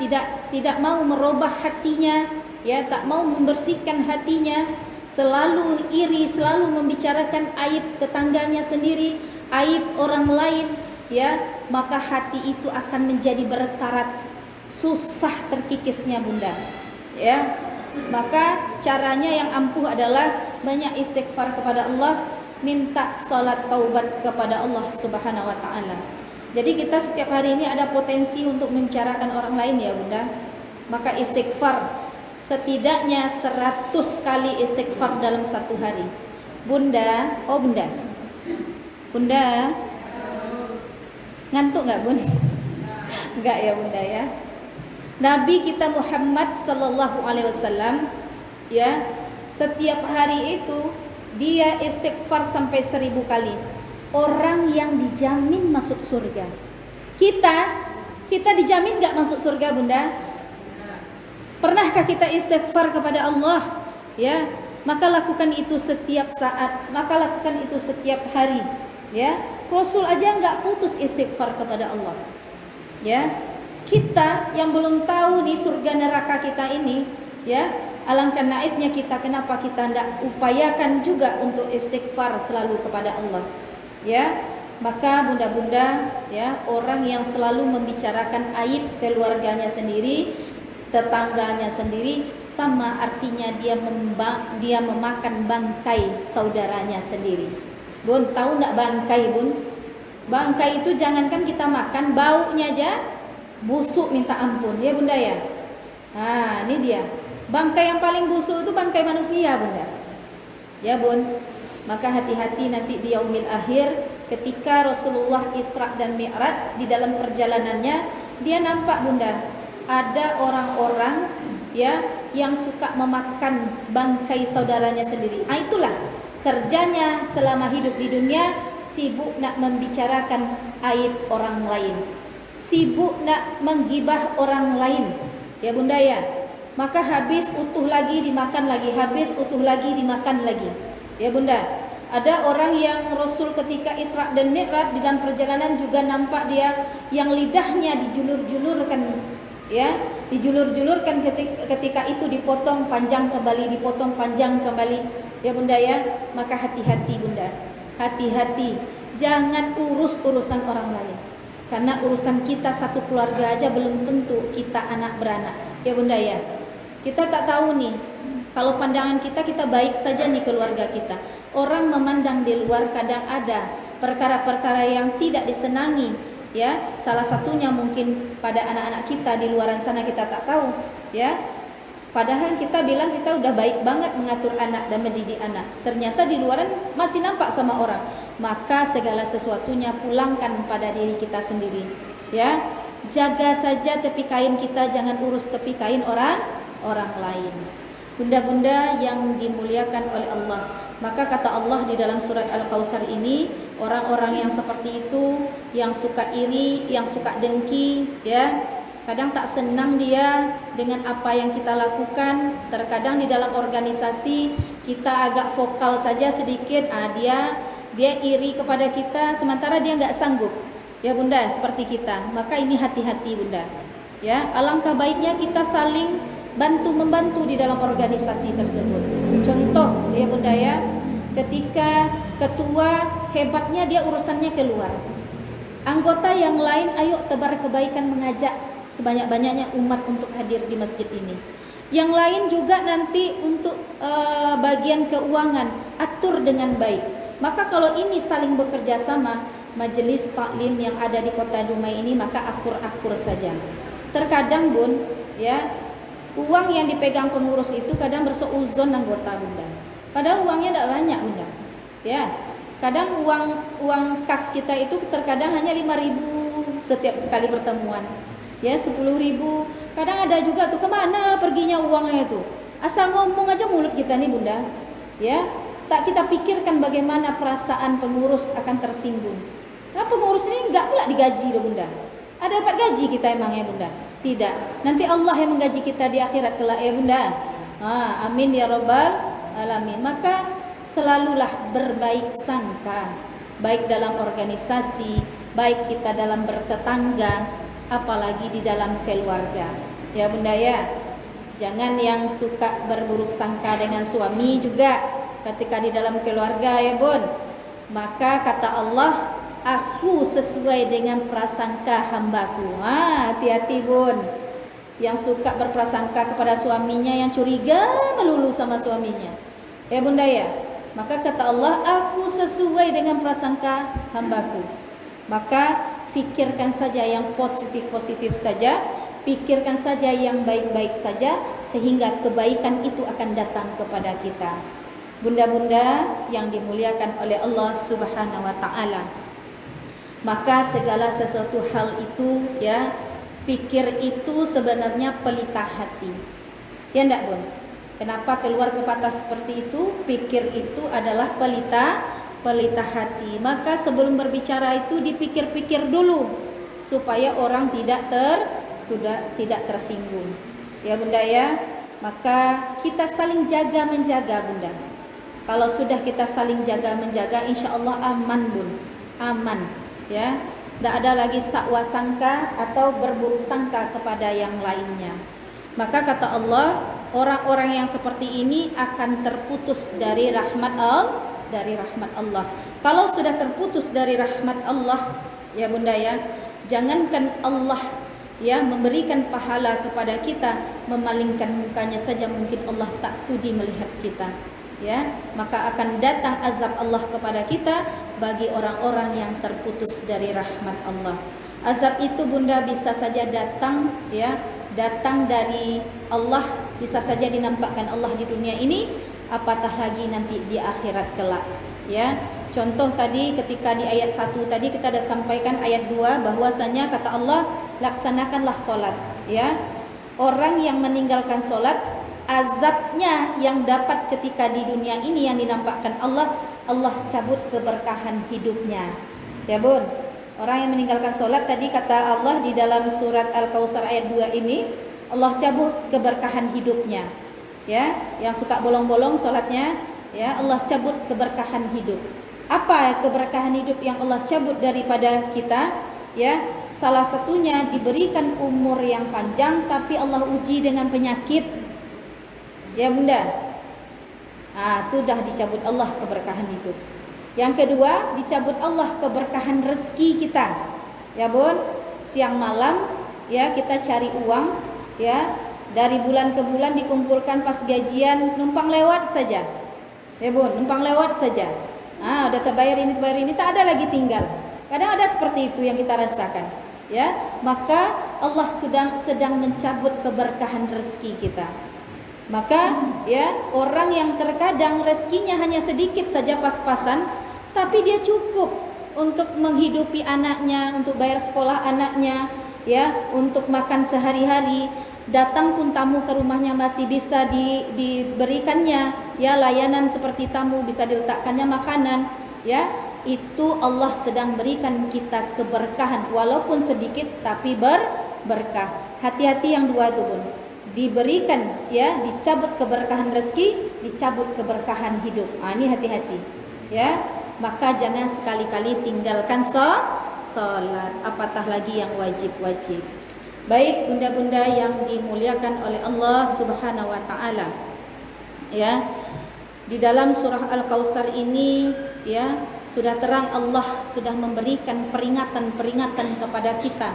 tidak mau merubah hatinya, ya, tak mau membersihkan hatinya, selalu iri, selalu membicarakan aib tetangganya sendiri, aib orang lain, ya, maka hati itu akan menjadi berkarat, susah terkikisnya Bunda. Ya. Maka caranya yang ampuh adalah banyak istighfar kepada Allah, minta salat taubat kepada Allah Subhanahu wa taala. Jadi kita setiap hari ini ada potensi untuk membicarakan orang lain ya Bunda. Maka istighfar setidaknya 100 kali istighfar dalam satu hari. Bunda, Bunda, ngantuk nggak Bun? Enggak ya Bunda ya. Nabi kita Muhammad sallallahu alaihi wasallam, ya, setiap hari itu dia istighfar sampai 1000 kali. Orang yang dijamin masuk surga. Kita dijamin enggak masuk surga Bunda? Pernahkah kita istighfar kepada Allah? Ya, maka lakukan itu setiap saat, maka lakukan itu setiap hari, ya. Rasul aja enggak putus istighfar kepada Allah. Ya. Kita yang belum tahu di surga neraka kita ini, ya, alangkah naifnya kita, kenapa kita tidak upayakan juga untuk istighfar selalu kepada Allah, ya. Maka bunda-bunda, ya, orang yang selalu membicarakan aib keluarganya sendiri, tetangganya sendiri, sama artinya dia memakan bangkai saudaranya sendiri. Bun, tahu enggak bangkai Bun? Bangkai itu jangankan kita makan, baunya aja busuk minta ampun, ya Bunda ya. Ini dia. Bangkai yang paling busuk itu bangkai manusia Bunda. Ya Bun. Maka hati-hati nanti di yaumil akhir, ketika Rasulullah Isra dan Mi'raj, di dalam perjalanannya dia nampak Bunda, ada orang-orang, ya, yang suka memakan bangkai saudaranya sendiri. Itulah kerjanya selama hidup di dunia, sibuk nak membicarakan aib orang lain, sibuk nak menggibah orang lain, ya Bunda ya. maka habis utuh lagi dimakan lagi, habis utuh lagi dimakan lagi. Ya Bunda, ada orang yang Rasul ketika Isra dan Mi'raj di dalam perjalanan juga nampak dia yang lidahnya dijulur-julurkan, ya, dijulur-julurkan ketika itu dipotong panjang kembali, dipotong panjang kembali. Ya Bunda ya, maka hati-hati Bunda, hati-hati, jangan urus urusan orang lain. Karena urusan kita satu keluarga aja belum tentu kita anak beranak. Ya Bunda ya, kita tak tahu nih, kalau pandangan kita baik saja nih keluarga kita. Orang memandang di luar kadang ada perkara-perkara yang tidak disenangi, ya. Salah satunya mungkin pada anak-anak kita di luaran sana kita tak tahu, ya. Padahal kita bilang kita udah baik banget mengatur anak dan mendidik anak. Ternyata di luaran masih nampak sama orang. Maka segala sesuatunya pulangkan pada diri kita sendiri, ya. Jaga saja tepi kain kita, jangan urus tepi kain orang lain. Bunda-bunda yang dimuliakan oleh Allah, maka kata Allah di dalam surat Al-Kautsar ini, orang-orang yang seperti itu, yang suka iri, yang suka dengki, ya, kadang tak senang dia dengan apa yang kita lakukan. Terkadang di dalam organisasi kita agak vokal saja sedikit, dia iri kepada kita, sementara dia nggak sanggup. Ya Bunda, seperti kita. Maka ini hati-hati Bunda. Ya, alangkah baiknya kita saling bantu-membantu di dalam organisasi tersebut. Contoh ya Bunda ya, ketika ketua hebatnya dia urusannya keluar, anggota yang lain ayo tebar kebaikan, mengajak sebanyak-banyaknya umat untuk hadir di masjid ini. Yang lain juga nanti untuk bagian keuangan, atur dengan baik. Maka kalau ini saling bekerja sama, majelis taklim yang ada di Kota Dumai ini, maka akur-akur saja. Terkadang Bun, ya, uang yang dipegang pengurus itu kadang berseuzon anggota Bunda. Padahal uangnya tidak banyak Bunda. Ya, kadang uang kas kita itu terkadang hanya 5.000 setiap sekali pertemuan. Ya, 10.000. Kadang ada juga tuh, kemana lah perginya uangnya itu? Asal ngomong aja mulut kita nih Bunda. Ya, tak kita pikirkan bagaimana perasaan pengurus akan tersinggung. Nah, pengurus ini enggak pula digaji loh Bunda. Ada dapat gaji kita emang ya Bunda? Tidak. Nanti Allah yang menggaji kita di akhirat kelak ya Bunda. Amin ya rabbal alamin. Maka selalulah berbaik sangka, baik dalam organisasi, baik kita dalam bertetangga, apalagi di dalam keluarga. Ya Bunda ya. Jangan yang suka berburuk sangka dengan suami juga ketika di dalam keluarga ya Bun. Maka kata Allah, aku sesuai dengan prasangka hambaku. Hati-hati Bun, yang suka berprasangka kepada suaminya, yang curiga melulu sama suaminya. Ya Bunda ya. Maka kata Allah, aku sesuai dengan prasangka hambaku. Maka pikirkan saja yang positif-positif saja, pikirkan saja yang baik-baik saja, sehingga kebaikan itu akan datang kepada kita. Bunda-bunda yang dimuliakan oleh Allah Subhanahu wa taala. Maka segala sesuatu hal itu ya, pikir itu sebenarnya pelita hati. Ya enggak Bun? Kenapa keluar pepatah seperti itu? Pikir itu adalah pelita hati. Maka sebelum berbicara itu dipikir-pikir dulu supaya orang tidak tersinggung. Ya Bunda ya. Maka kita saling jaga menjaga Bunda. Kalau sudah kita saling jaga menjaga, insya Allah aman Bun, aman ya. Tidak ada lagi sakwa sangka atau berburuk sangka kepada yang lainnya. Maka kata Allah, orang-orang yang seperti ini akan terputus dari rahmat Allah. Kalau sudah terputus dari rahmat Allah ya Bunda ya, jangankan Allah ya memberikan pahala kepada kita, memalingkan mukanya saja mungkin Allah tak sudi melihat kita. Ya, maka akan datang azab Allah kepada kita bagi orang-orang yang terputus dari rahmat Allah. Azab itu Bunda bisa saja datang ya, datang dari Allah, bisa saja dinampakkan Allah di dunia ini, apatah lagi nanti di akhirat kelak. Ya, contoh tadi ketika di ayat 1 tadi kita sudah sampaikan ayat 2 bahwasanya kata Allah, laksanakanlah sholat. Ya, orang yang meninggalkan sholat, azabnya yang dapat ketika di dunia ini yang dinampakkan Allah cabut keberkahan hidupnya. Ya Bun, orang yang meninggalkan sholat tadi kata Allah di dalam surat Al-Kautsar ayat 2 ini, Allah cabut keberkahan hidupnya. Ya, yang suka bolong-bolong salatnya, ya, Allah cabut keberkahan hidup. Apa keberkahan hidup yang Allah cabut daripada kita? Ya, salah satunya diberikan umur yang panjang, tapi Allah uji dengan penyakit. Ya Bunda, itu dah dicabut Allah keberkahan hidup. Yang kedua, dicabut Allah keberkahan rezeki kita. Ya Bun, siang malam ya kita cari uang, ya, dari bulan ke bulan dikumpulkan pas gajian, numpang lewat saja. Ya Bun, numpang lewat saja. Udah terbayar ini, tak ada lagi tinggal. Kadang ada seperti itu yang kita rasakan. Ya, maka Allah sedang mencabut keberkahan rezeki kita. Maka ya, orang yang terkadang rezekinya hanya sedikit saja pas-pasan, tapi dia cukup untuk menghidupi anaknya, untuk bayar sekolah anaknya, ya, untuk makan sehari-hari. Datang pun tamu ke rumahnya masih bisa diberikannya, ya, layanan seperti tamu, bisa diletakkannya makanan, ya. Itu Allah sedang berikan kita keberkahan, walaupun sedikit tapi berkah. Hati-hati yang dua itu Bun. Diberikan, ya, dicabut keberkahan rezeki, dicabut keberkahan hidup. Ini hati-hati, ya. Maka jangan sekali-kali tinggalkan salat, apatah lagi yang wajib-wajib. Baik bunda-bunda yang dimuliakan oleh Allah Subhanahu wa taala. Ya. Di dalam surah Al-Kautsar ini, ya, sudah terang Allah sudah memberikan peringatan-peringatan kepada kita.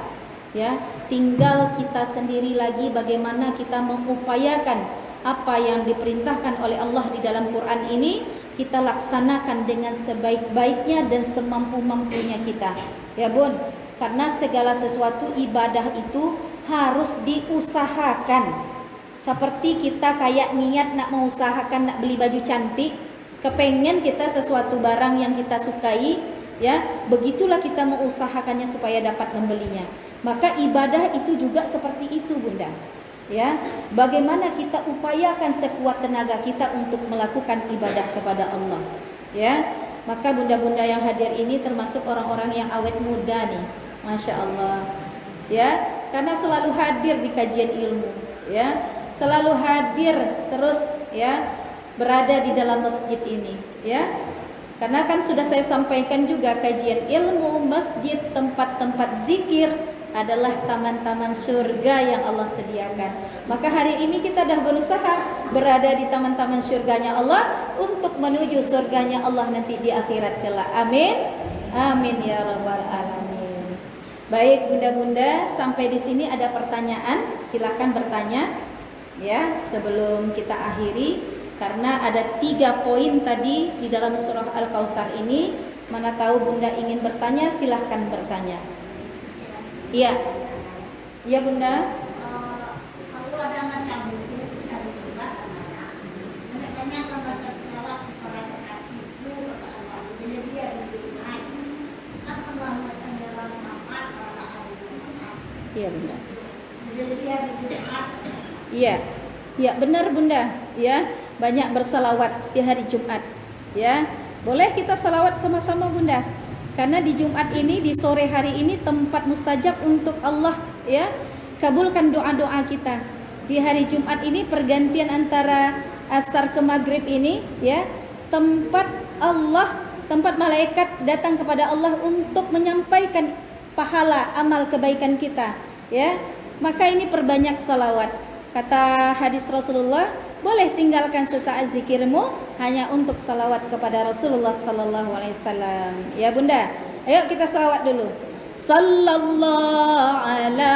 Ya, tinggal kita sendiri lagi bagaimana kita mengupayakan apa yang diperintahkan oleh Allah di dalam Quran ini, kita laksanakan dengan sebaik-baiknya dan semampu-mampunya kita. Ya Bun, karena segala sesuatu ibadah itu harus diusahakan. Seperti kita kayak niat nak mengusahakan nak beli baju cantik, kepengen kita sesuatu barang yang kita sukai, ya, begitulah kita mengusahakannya supaya dapat membelinya. Maka ibadah itu juga seperti itu Bunda. Ya, bagaimana kita upayakan sekuat tenaga kita untuk melakukan ibadah kepada Allah. Ya, maka bunda-bunda yang hadir ini termasuk orang-orang yang awet muda nih, masya Allah. Ya, karena selalu hadir di kajian ilmu. Ya, selalu hadir terus, ya, berada di dalam masjid ini. Ya, karena kan sudah saya sampaikan juga kajian ilmu, masjid, tempat-tempat zikir adalah taman-taman surga yang Allah sediakan. Maka hari ini kita dah berusaha berada di taman-taman surganya Allah untuk menuju surganya Allah nanti di akhirat kelak. Amin. Amin ya rabbal alamin. Baik bunda-bunda, sampai di sini ada pertanyaan, silakan bertanya. Ya, sebelum kita akhiri, karena ada 3 poin tadi di dalam surah Al-Kautsar ini. Mana tahu bunda ingin bertanya, silahkan bertanya. Iya, iya bunda. Kalau ada macam buku bisa dibuat, mereka membaca selawat kepada kekasihku kata Allah. Jadi dia diberikan. Allahumma shalli ala Muhammad wa ala ali Muhammad. Iya bunda. Jadi dia diberikan. Iya, iya benar bunda. Ya, banyak bersalawat di hari Jumat. Ya, boleh kita salawat sama-sama bunda. Karena di Jumat ini, di sore hari ini tempat mustajab untuk Allah, ya, kabulkan doa-doa kita. Di hari Jumat ini pergantian antara asar ke maghrib ini, ya, tempat Allah, tempat malaikat datang kepada Allah untuk menyampaikan pahala amal kebaikan kita, ya. Maka ini perbanyak salawat. Kata hadis Rasulullah, boleh tinggalkan sesaat zikirmu hanya untuk salawat kepada Rasulullah sallallahu alaihi wasallam. Ya bunda, ayo kita salawat dulu. Sallallahu ala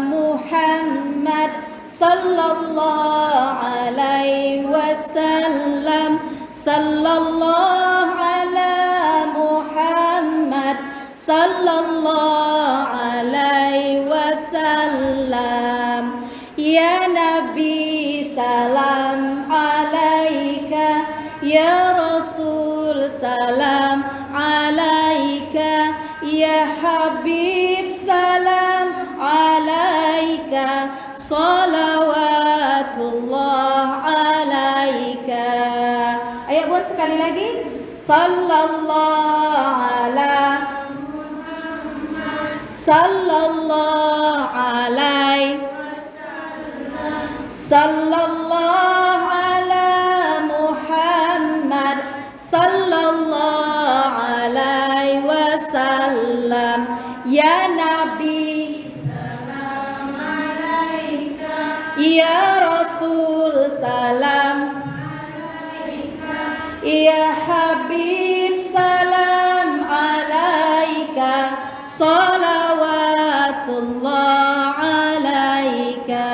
Muhammad sallallahu alaihi wasallam. Sallallahu ala Muhammad sallallahu alaihi wasallam. Ya Nabi salam alaika, ya Rasul salam alaika, ya Habib salam alaika, salawatullah alaika. Ayo buat sekali lagi. Sallallahu ala Muhammad sallallahu alaihi Sallallahu ala Muhammad sallallahu alaihi wasallam. Ya Nabi salam alaika, ya Rasul salam alaika, ya Habib salam alaika, salawatullah alaika.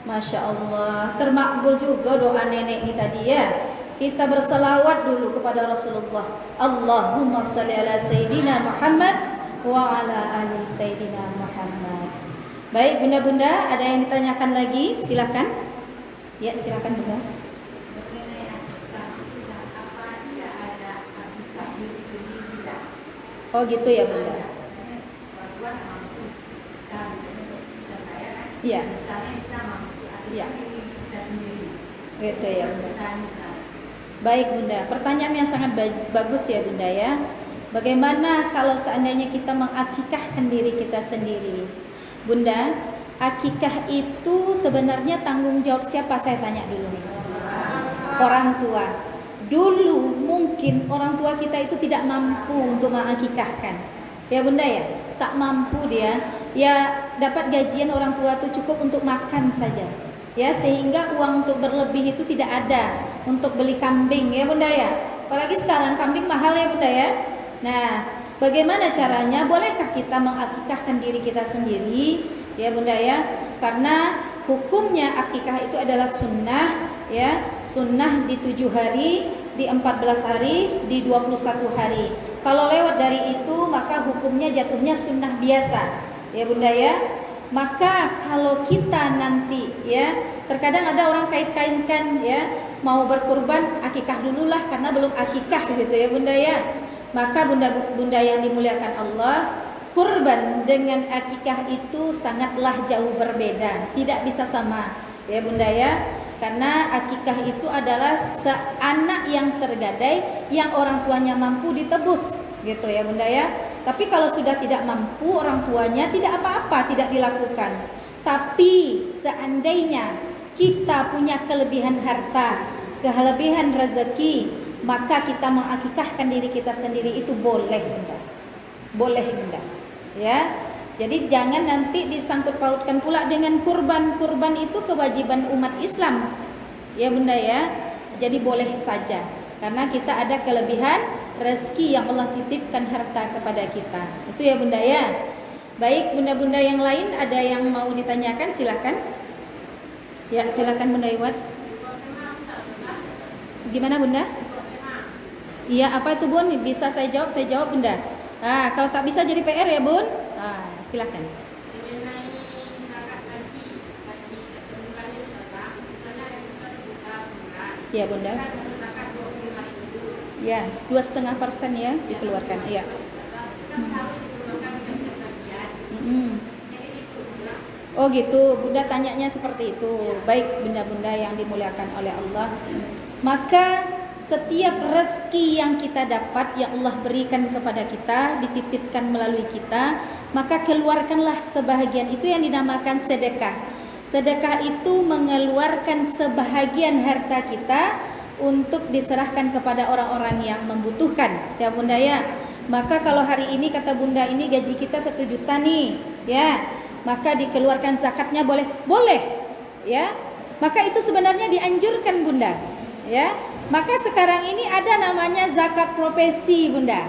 Masya Allah, termakbul juga doa nenek ini tadi ya. Kita berselawat dulu kepada Rasulullah. Allahumma salli ala Sayyidina Muhammad wa ala ali Sayyidina Muhammad. Baik bunda-bunda, ada yang ditanyakan lagi? Silakan. Ya silakan bunda. Oh gitu ya bunda. Iya. Iya. Gitu ya bunda. Baik bunda, pertanyaan yang sangat bagus ya bunda ya. Bagaimana kalau seandainya kita mengakikahkan diri kita sendiri? Bunda, akikah itu sebenarnya tanggung jawab siapa? Saya tanya dulu. Orang tua. Dulu mungkin orang tua kita itu tidak mampu untuk mengakikahkan. Ya bunda ya, tak mampu dia. Ya dapat gajian orang tua itu cukup untuk makan saja. Ya sehingga uang untuk berlebih itu tidak ada untuk beli kambing ya bunda ya. Apalagi sekarang kambing mahal ya bunda ya. Nah bagaimana caranya? Bolehkah kita mengakikahkan diri kita sendiri ya bunda ya? Karena hukumnya akikah itu adalah sunnah ya. Sunnah di 7 hari, di 14 hari, di 21 hari. Kalau lewat dari itu maka hukumnya jatuhnya sunnah biasa ya bunda ya. Maka kalau kita nanti ya, terkadang ada orang kait-kaitkan ya, mau berkurban akikah dululah karena belum akikah gitu ya bunda ya. Maka bunda-bunda yang dimuliakan Allah, kurban dengan akikah itu sangatlah jauh berbeda, tidak bisa sama ya bunda ya. Karena akikah itu adalah seanak yang tergadai yang orang tuanya mampu ditebus gitu ya bunda ya. Tapi kalau sudah tidak mampu orang tuanya tidak apa-apa, tidak dilakukan. Tapi seandainya kita punya kelebihan harta, kelebihan rezeki, maka kita mengakikahkan diri kita sendiri itu boleh bunda. Boleh bunda ya. Jadi jangan nanti disangkut pautkan pula dengan kurban. Kurban itu kewajiban umat Islam ya bunda ya. Jadi boleh saja karena kita ada kelebihan rezeki yang Allah titipkan harta kepada kita. Itu ya bunda ya. Baik bunda-bunda yang lain ada yang mau ditanyakan silahkan. Ya silahkan bunda Iwat. Gimana bunda? Iya apa itu bun? Bisa saya jawab bunda. Ah kalau tak bisa jadi PR ya bun. Ah silahkan. Ya bunda. Ya 2,5% ya dikeluarkan. Iya. Oh gitu, bunda tanyanya seperti itu. Baik bunda-bunda yang dimuliakan oleh Allah. Maka setiap rezeki yang kita dapat, yang Allah berikan kepada kita, dititipkan melalui kita, maka keluarkanlah sebahagian. Itu yang dinamakan sedekah. Sedekah itu mengeluarkan sebahagian harta kita untuk diserahkan kepada orang-orang yang membutuhkan. Ya bunda ya. Maka kalau hari ini kata bunda ini gaji kita 1 juta nih, ya, maka dikeluarkan zakatnya boleh, ya. Maka itu sebenarnya dianjurkan bunda, ya. Maka sekarang ini ada namanya zakat profesi bunda,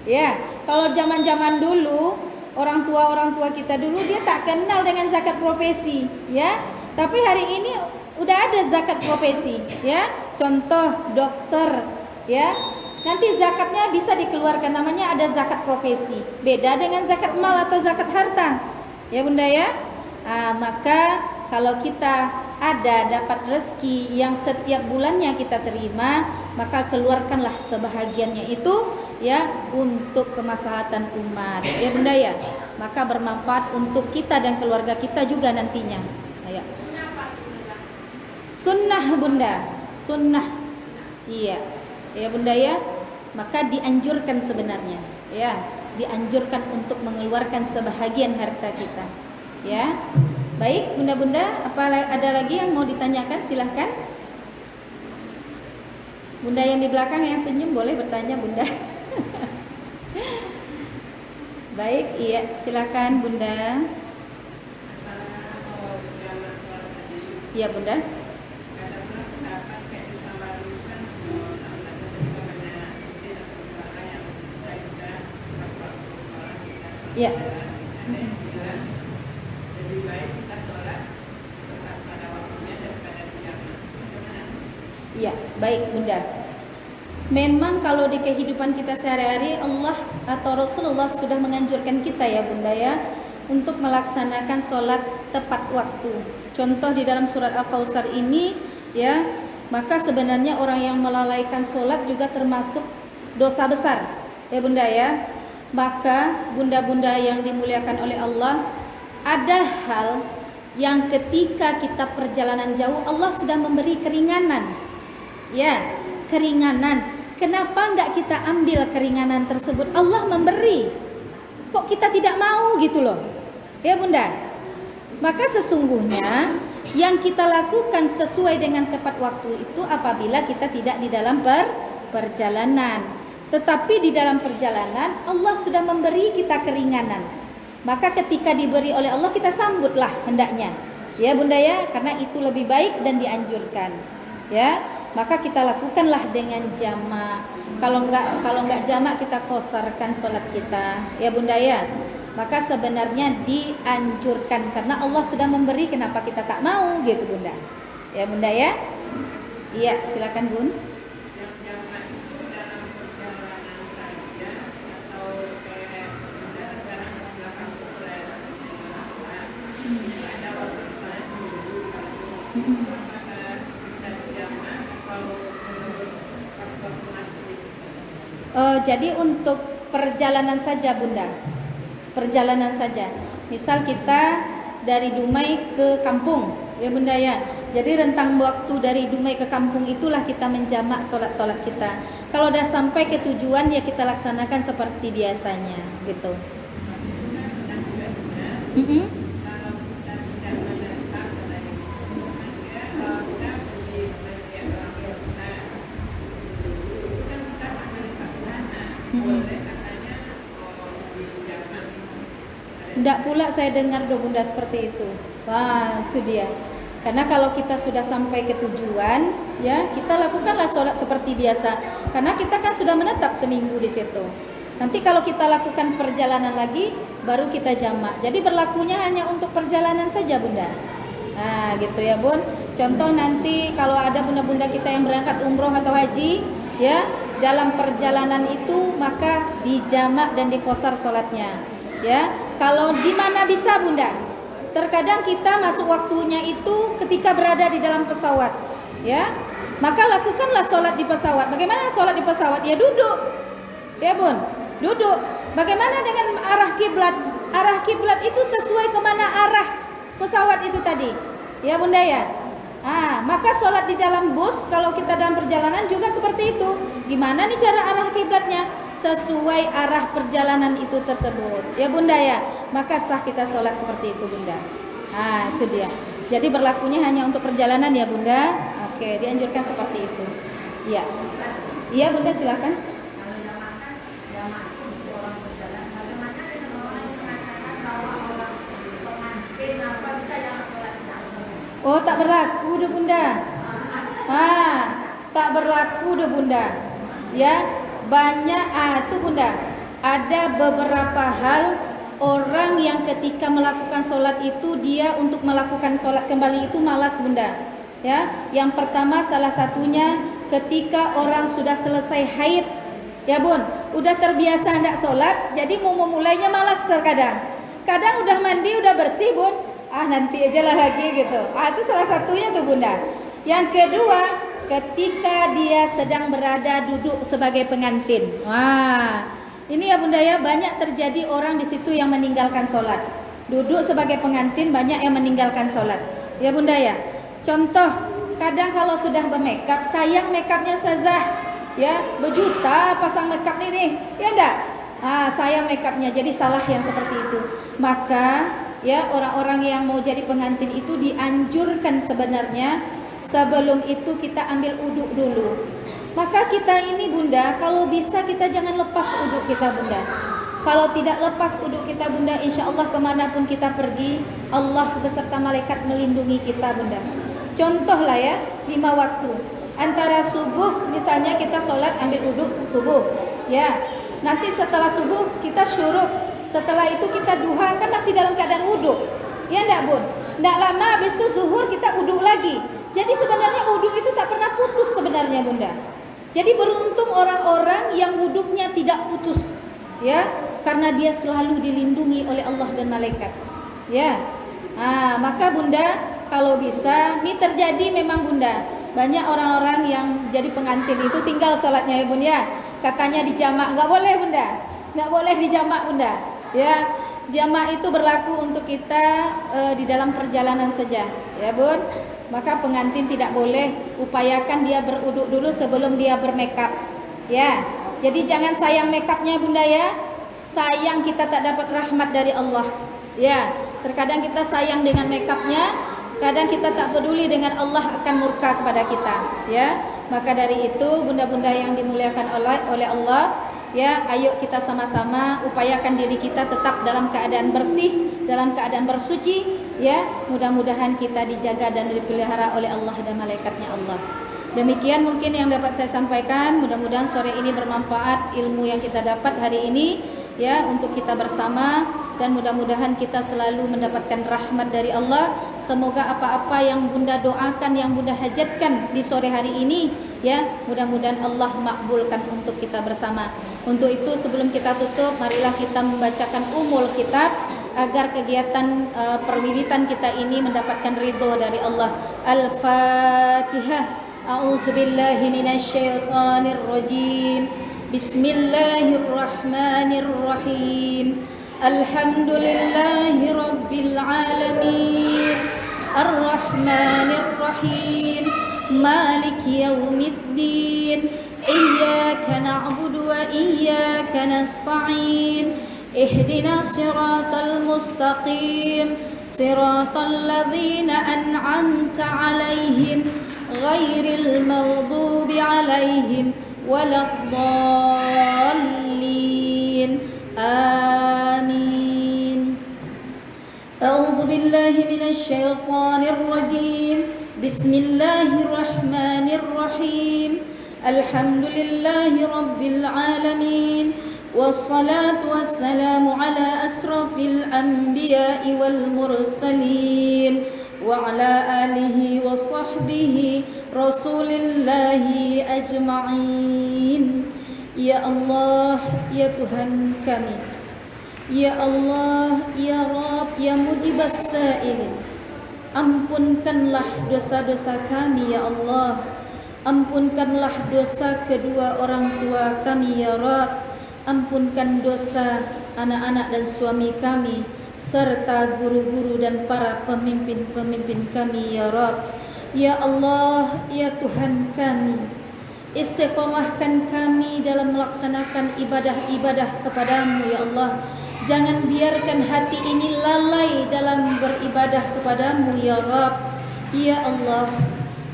ya. Kalau zaman-zaman dulu orang tua kita dulu dia tak kenal dengan zakat profesi, ya. Tapi hari ini udah ada zakat profesi, ya. Contoh dokter, ya. Nanti zakatnya bisa dikeluarkan, namanya ada zakat profesi. Beda dengan zakat mal atau zakat harta. Ya bunda ya. Maka kalau kita ada dapat rezeki yang setiap bulannya kita terima, maka keluarkanlah sebahagiannya itu ya untuk kemaslahatan umat. Ya bunda ya. Maka bermanfaat untuk kita dan keluarga kita juga nantinya. Ya. Sunnah bunda, sunnah. Iya. Ya bunda ya. Maka dianjurkan sebenarnya, ya, dianjurkan untuk mengeluarkan sebahagian harta kita, ya. Baik, bunda-bunda, ada lagi yang mau ditanyakan? Silahkan. Bunda yang di belakang yang senyum boleh bertanya, bunda. Baik, iya, silakan bunda. Iya bunda. Iya. Ya, baik bunda. Memang kalau di kehidupan kita sehari-hari Allah atau Rasulullah sudah menganjurkan kita ya bunda ya untuk melaksanakan sholat tepat waktu. Contoh di dalam surat Al-Kautsar ini ya, maka sebenarnya orang yang melalaikan sholat juga termasuk dosa besar ya bunda ya. Maka bunda-bunda yang dimuliakan oleh Allah, ada hal yang ketika kita perjalanan jauh Allah sudah memberi keringanan. Ya, keringanan. Kenapa enggak kita ambil keringanan tersebut? Allah memberi. Kok kita tidak mau gitu loh. Ya bunda. Maka sesungguhnya yang kita lakukan sesuai dengan tepat waktu itu apabila kita tidak di dalam perjalanan. Tetapi di dalam perjalanan Allah sudah memberi kita keringanan. Maka ketika diberi oleh Allah kita sambutlah hendaknya. Ya bunda ya, karena itu lebih baik dan dianjurkan. Ya. Maka kita lakukanlah dengan jamak. Kalau enggak jamak kita qasarkan sholat kita, ya bunda ya. Maka sebenarnya dianjurkan karena Allah sudah memberi, kenapa kita tak mau gitu bunda? Ya bunda ya. Iya silakan bun. Jadi untuk perjalanan saja bunda, perjalanan saja. Misal kita dari Dumai ke kampung, ya bunda ya. Jadi rentang waktu dari Dumai ke kampung itulah kita menjamak sholat-sholat kita. Kalau udah sampai ke tujuan ya kita laksanakan seperti biasanya, gitu. Tidak pula saya dengar do bunda seperti itu. Wah itu dia. Karena kalau kita sudah sampai ke tujuan, ya kita lakukanlah sholat seperti biasa. Karena kita kan sudah menetap seminggu di situ. Nanti kalau kita lakukan perjalanan lagi, baru kita jamak. Jadi berlakunya hanya untuk perjalanan saja bunda. Nah gitu ya bun. Contoh nanti kalau ada bunda-bunda kita yang berangkat umroh atau haji, ya dalam perjalanan itu maka dijamak dan diqasar sholatnya. Ya, kalau di mana bisa bunda. Terkadang kita masuk waktunya itu ketika berada di dalam pesawat, ya. Maka lakukanlah sholat di pesawat. Bagaimana sholat di pesawat? Ya duduk, ya bun, duduk. Bagaimana dengan arah kiblat? Arah kiblat itu sesuai kemana arah pesawat itu tadi, ya bunda ya. Maka sholat di dalam bus kalau kita dalam perjalanan juga seperti itu. Gimana nih cara arah kiblatnya? Sesuai arah perjalanan itu tersebut, ya bunda ya. Maka sah kita sholat seperti itu bunda. Itu dia. Jadi berlakunya hanya untuk perjalanan ya bunda. Oke, dianjurkan seperti itu. Iya, iya bunda silakan. Oh tak berlaku deh bunda. Tak berlaku deh bunda. Ya. Banyak tuh bunda, ada beberapa hal orang yang ketika melakukan sholat itu dia untuk melakukan sholat kembali itu malas bunda. Ya, yang pertama salah satunya ketika orang sudah selesai haid, ya bun, udah terbiasa hendak sholat, jadi mau memulainya malas terkadang. Kadang udah mandi udah bersih bun, nanti aja lah lagi gitu. Itu salah satunya tuh bunda. Yang kedua, ketika dia sedang berada duduk sebagai pengantin. Ini ya bunda ya, banyak terjadi orang di situ yang meninggalkan sholat. Duduk sebagai pengantin banyak yang meninggalkan sholat. Ya bunda ya. Contoh, kadang kalau sudah bermakeup, sayang makeupnya sazah. Ya, berjuta pasang makeup nih, ya enggak? Sayang makeupnya, jadi salah yang seperti itu. Maka ya, orang-orang yang mau jadi pengantin itu dianjurkan sebenarnya sebelum itu kita ambil uduk dulu. Maka kita ini Bunda, kalau bisa kita jangan lepas uduk kita Bunda. Kalau tidak lepas uduk kita Bunda, insya Allah kemanapun kita pergi, Allah beserta malaikat melindungi kita Bunda. Contohlah ya, 5 waktu. Antara subuh misalnya kita sholat ambil uduk subuh, ya. Nanti setelah subuh kita syuruk, setelah itu kita duha, kan masih dalam keadaan uduk, ya enggak Bun? Enggak lama habis itu zuhur kita uduk lagi. Jadi sebenarnya uduk itu tak pernah putus sebenarnya Bunda. Jadi beruntung orang-orang yang uduknya tidak putus, ya, karena dia selalu dilindungi oleh Allah dan malaikat, ya. Maka Bunda kalau bisa, ini terjadi memang Bunda, banyak orang-orang yang jadi pengantin itu tinggal sholatnya ya Bun ya. Katanya dijamak, nggak boleh Bunda, nggak boleh dijamak Bunda, ya. Jamak itu berlaku untuk kita di dalam perjalanan saja, ya Bun. Maka pengantin tidak boleh, upayakan dia beruduk dulu sebelum dia bermakeup, ya. Jadi jangan sayang makeupnya Bunda ya. Sayang kita tak dapat rahmat dari Allah, ya. Terkadang kita sayang dengan makeupnya, kadang kita tak peduli dengan Allah akan murka kepada kita, ya. Maka dari itu bunda-bunda yang dimuliakan oleh Allah, ya, ayo kita sama-sama upayakan diri kita tetap dalam keadaan bersih, dalam keadaan bersuci, ya. Mudah-mudahan kita dijaga dan dipelihara oleh Allah dan malaikatnya Allah. Demikian mungkin yang dapat saya sampaikan. Mudah-mudahan sore ini bermanfaat ilmu yang kita dapat hari ini, ya, untuk kita bersama, dan mudah-mudahan kita selalu mendapatkan rahmat dari Allah. Semoga apa-apa yang Bunda doakan, yang Bunda hajatkan di sore hari ini, ya, mudah-mudahan Allah makbulkan untuk kita bersama. Untuk itu sebelum kita tutup, marilah kita membacakan umul kitab agar kegiatan perwiritan kita ini mendapatkan ridho dari Allah. Al-Fatihah. A'udzubillahi minasyaitonir rajim. Bismillahirrahmanirrahim. Alhamdulillahi rabbil alamin. Ar-Rahmanir-Rahim. Maliki yaumiddin. Iyyaka na'budu wa iyyaka nasta'in. Ihdinas siratal mustaqim. Siratal ladzina an'amta 'alaihim ghairil maghdubi 'alaihim waladdallin. Amin. A'udzu billahi minasy syaithanir rajim. Bismillahirrahmanirrahim. Alhamdulillahi rabbil alamin. Wassalatu wassalamu ala asrafil anbiya'i wal mursalin wa ala alihi wa sahbihi rasulillahi ajma'in. Ya Allah, ya Tuhan kami, ya Allah, ya Rabb, ya mujibas sa'ilin, ampunkanlah dosa-dosa kami ya Allah. Ampunkanlah dosa kedua orang tua kami ya Rabb. Ampunkan dosa anak-anak dan suami kami, serta guru-guru dan para pemimpin-pemimpin kami ya Rabb. Ya Allah, ya Tuhan kami, istiqomahkan kami dalam melaksanakan ibadah-ibadah kepadamu ya Allah. Jangan biarkan hati ini lalai dalam beribadah kepadamu ya Rabb. Ya Allah,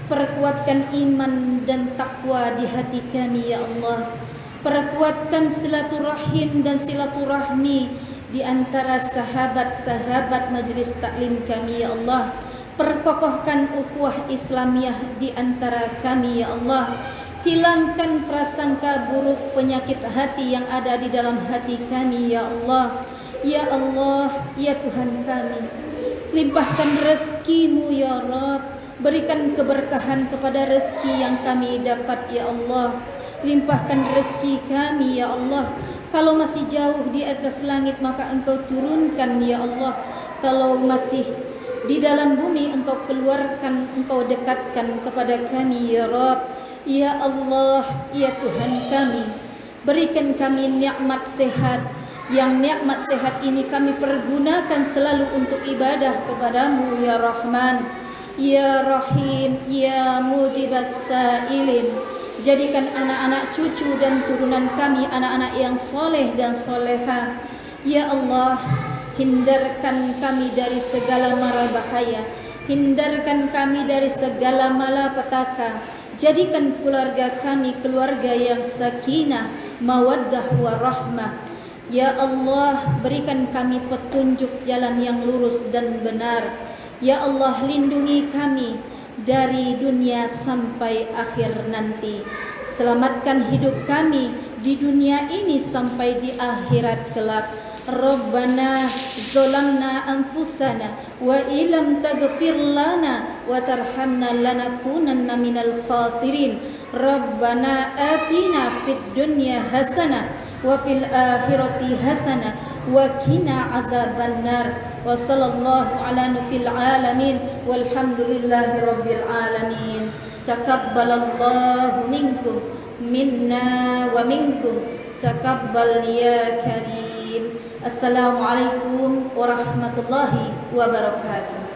perkuatkan iman dan takwa di hati kami ya Allah. Perkuatkan silaturahim dan silaturahmi di antara sahabat-sahabat majlis taklim kami ya Allah. Perkokohkan ukhuwah Islamiyah di antara kami ya Allah. Hilangkan prasangka buruk, penyakit hati yang ada di dalam hati kami ya Allah. Ya Allah, ya Tuhan kami, limpahkan rezekimu ya Rabb. Berikan keberkahan kepada rezeki yang kami dapat ya Allah. Limpahkan rezeki kami ya Allah. Kalau masih jauh di atas langit, maka Engkau turunkan ya Allah. Kalau masih di dalam bumi, Engkau keluarkan, Engkau dekatkan kepada kami ya Rabb. Ya Allah, ya Tuhan kami, berikan kami nikmat sehat. Yang nikmat sehat ini kami pergunakan selalu untuk ibadah kepadamu ya Rahman, ya Rahim, ya Mujibas Sa'ilin. Jadikan anak-anak cucu dan turunan kami anak-anak yang soleh dan soleha. Ya Allah, hindarkan kami dari segala mara bahaya, hindarkan kami dari segala malapetaka. Jadikan keluarga kami keluarga yang sakinah, mawaddah warahmah. Ya Allah, berikan kami petunjuk jalan yang lurus dan benar. Ya Allah, lindungi kami dari dunia sampai akhir nanti. Selamatkan hidup kami di dunia ini sampai di akhirat kelak. Rabbana zalamna anfusana wa illam taghfir lana wa tarhamna lanakunanna minal khasirin. Rabbana atina fid dunya hasanah wa fil akhirati hasanah wa qina azabannar. Wa sallallahu ala nufil alamin walhamdulillahi rabbil alamin. Takabbalallahu minkum minna wa minkum takabbal ya karim. Assalamualaikum warahmatullahi wabarakatuh.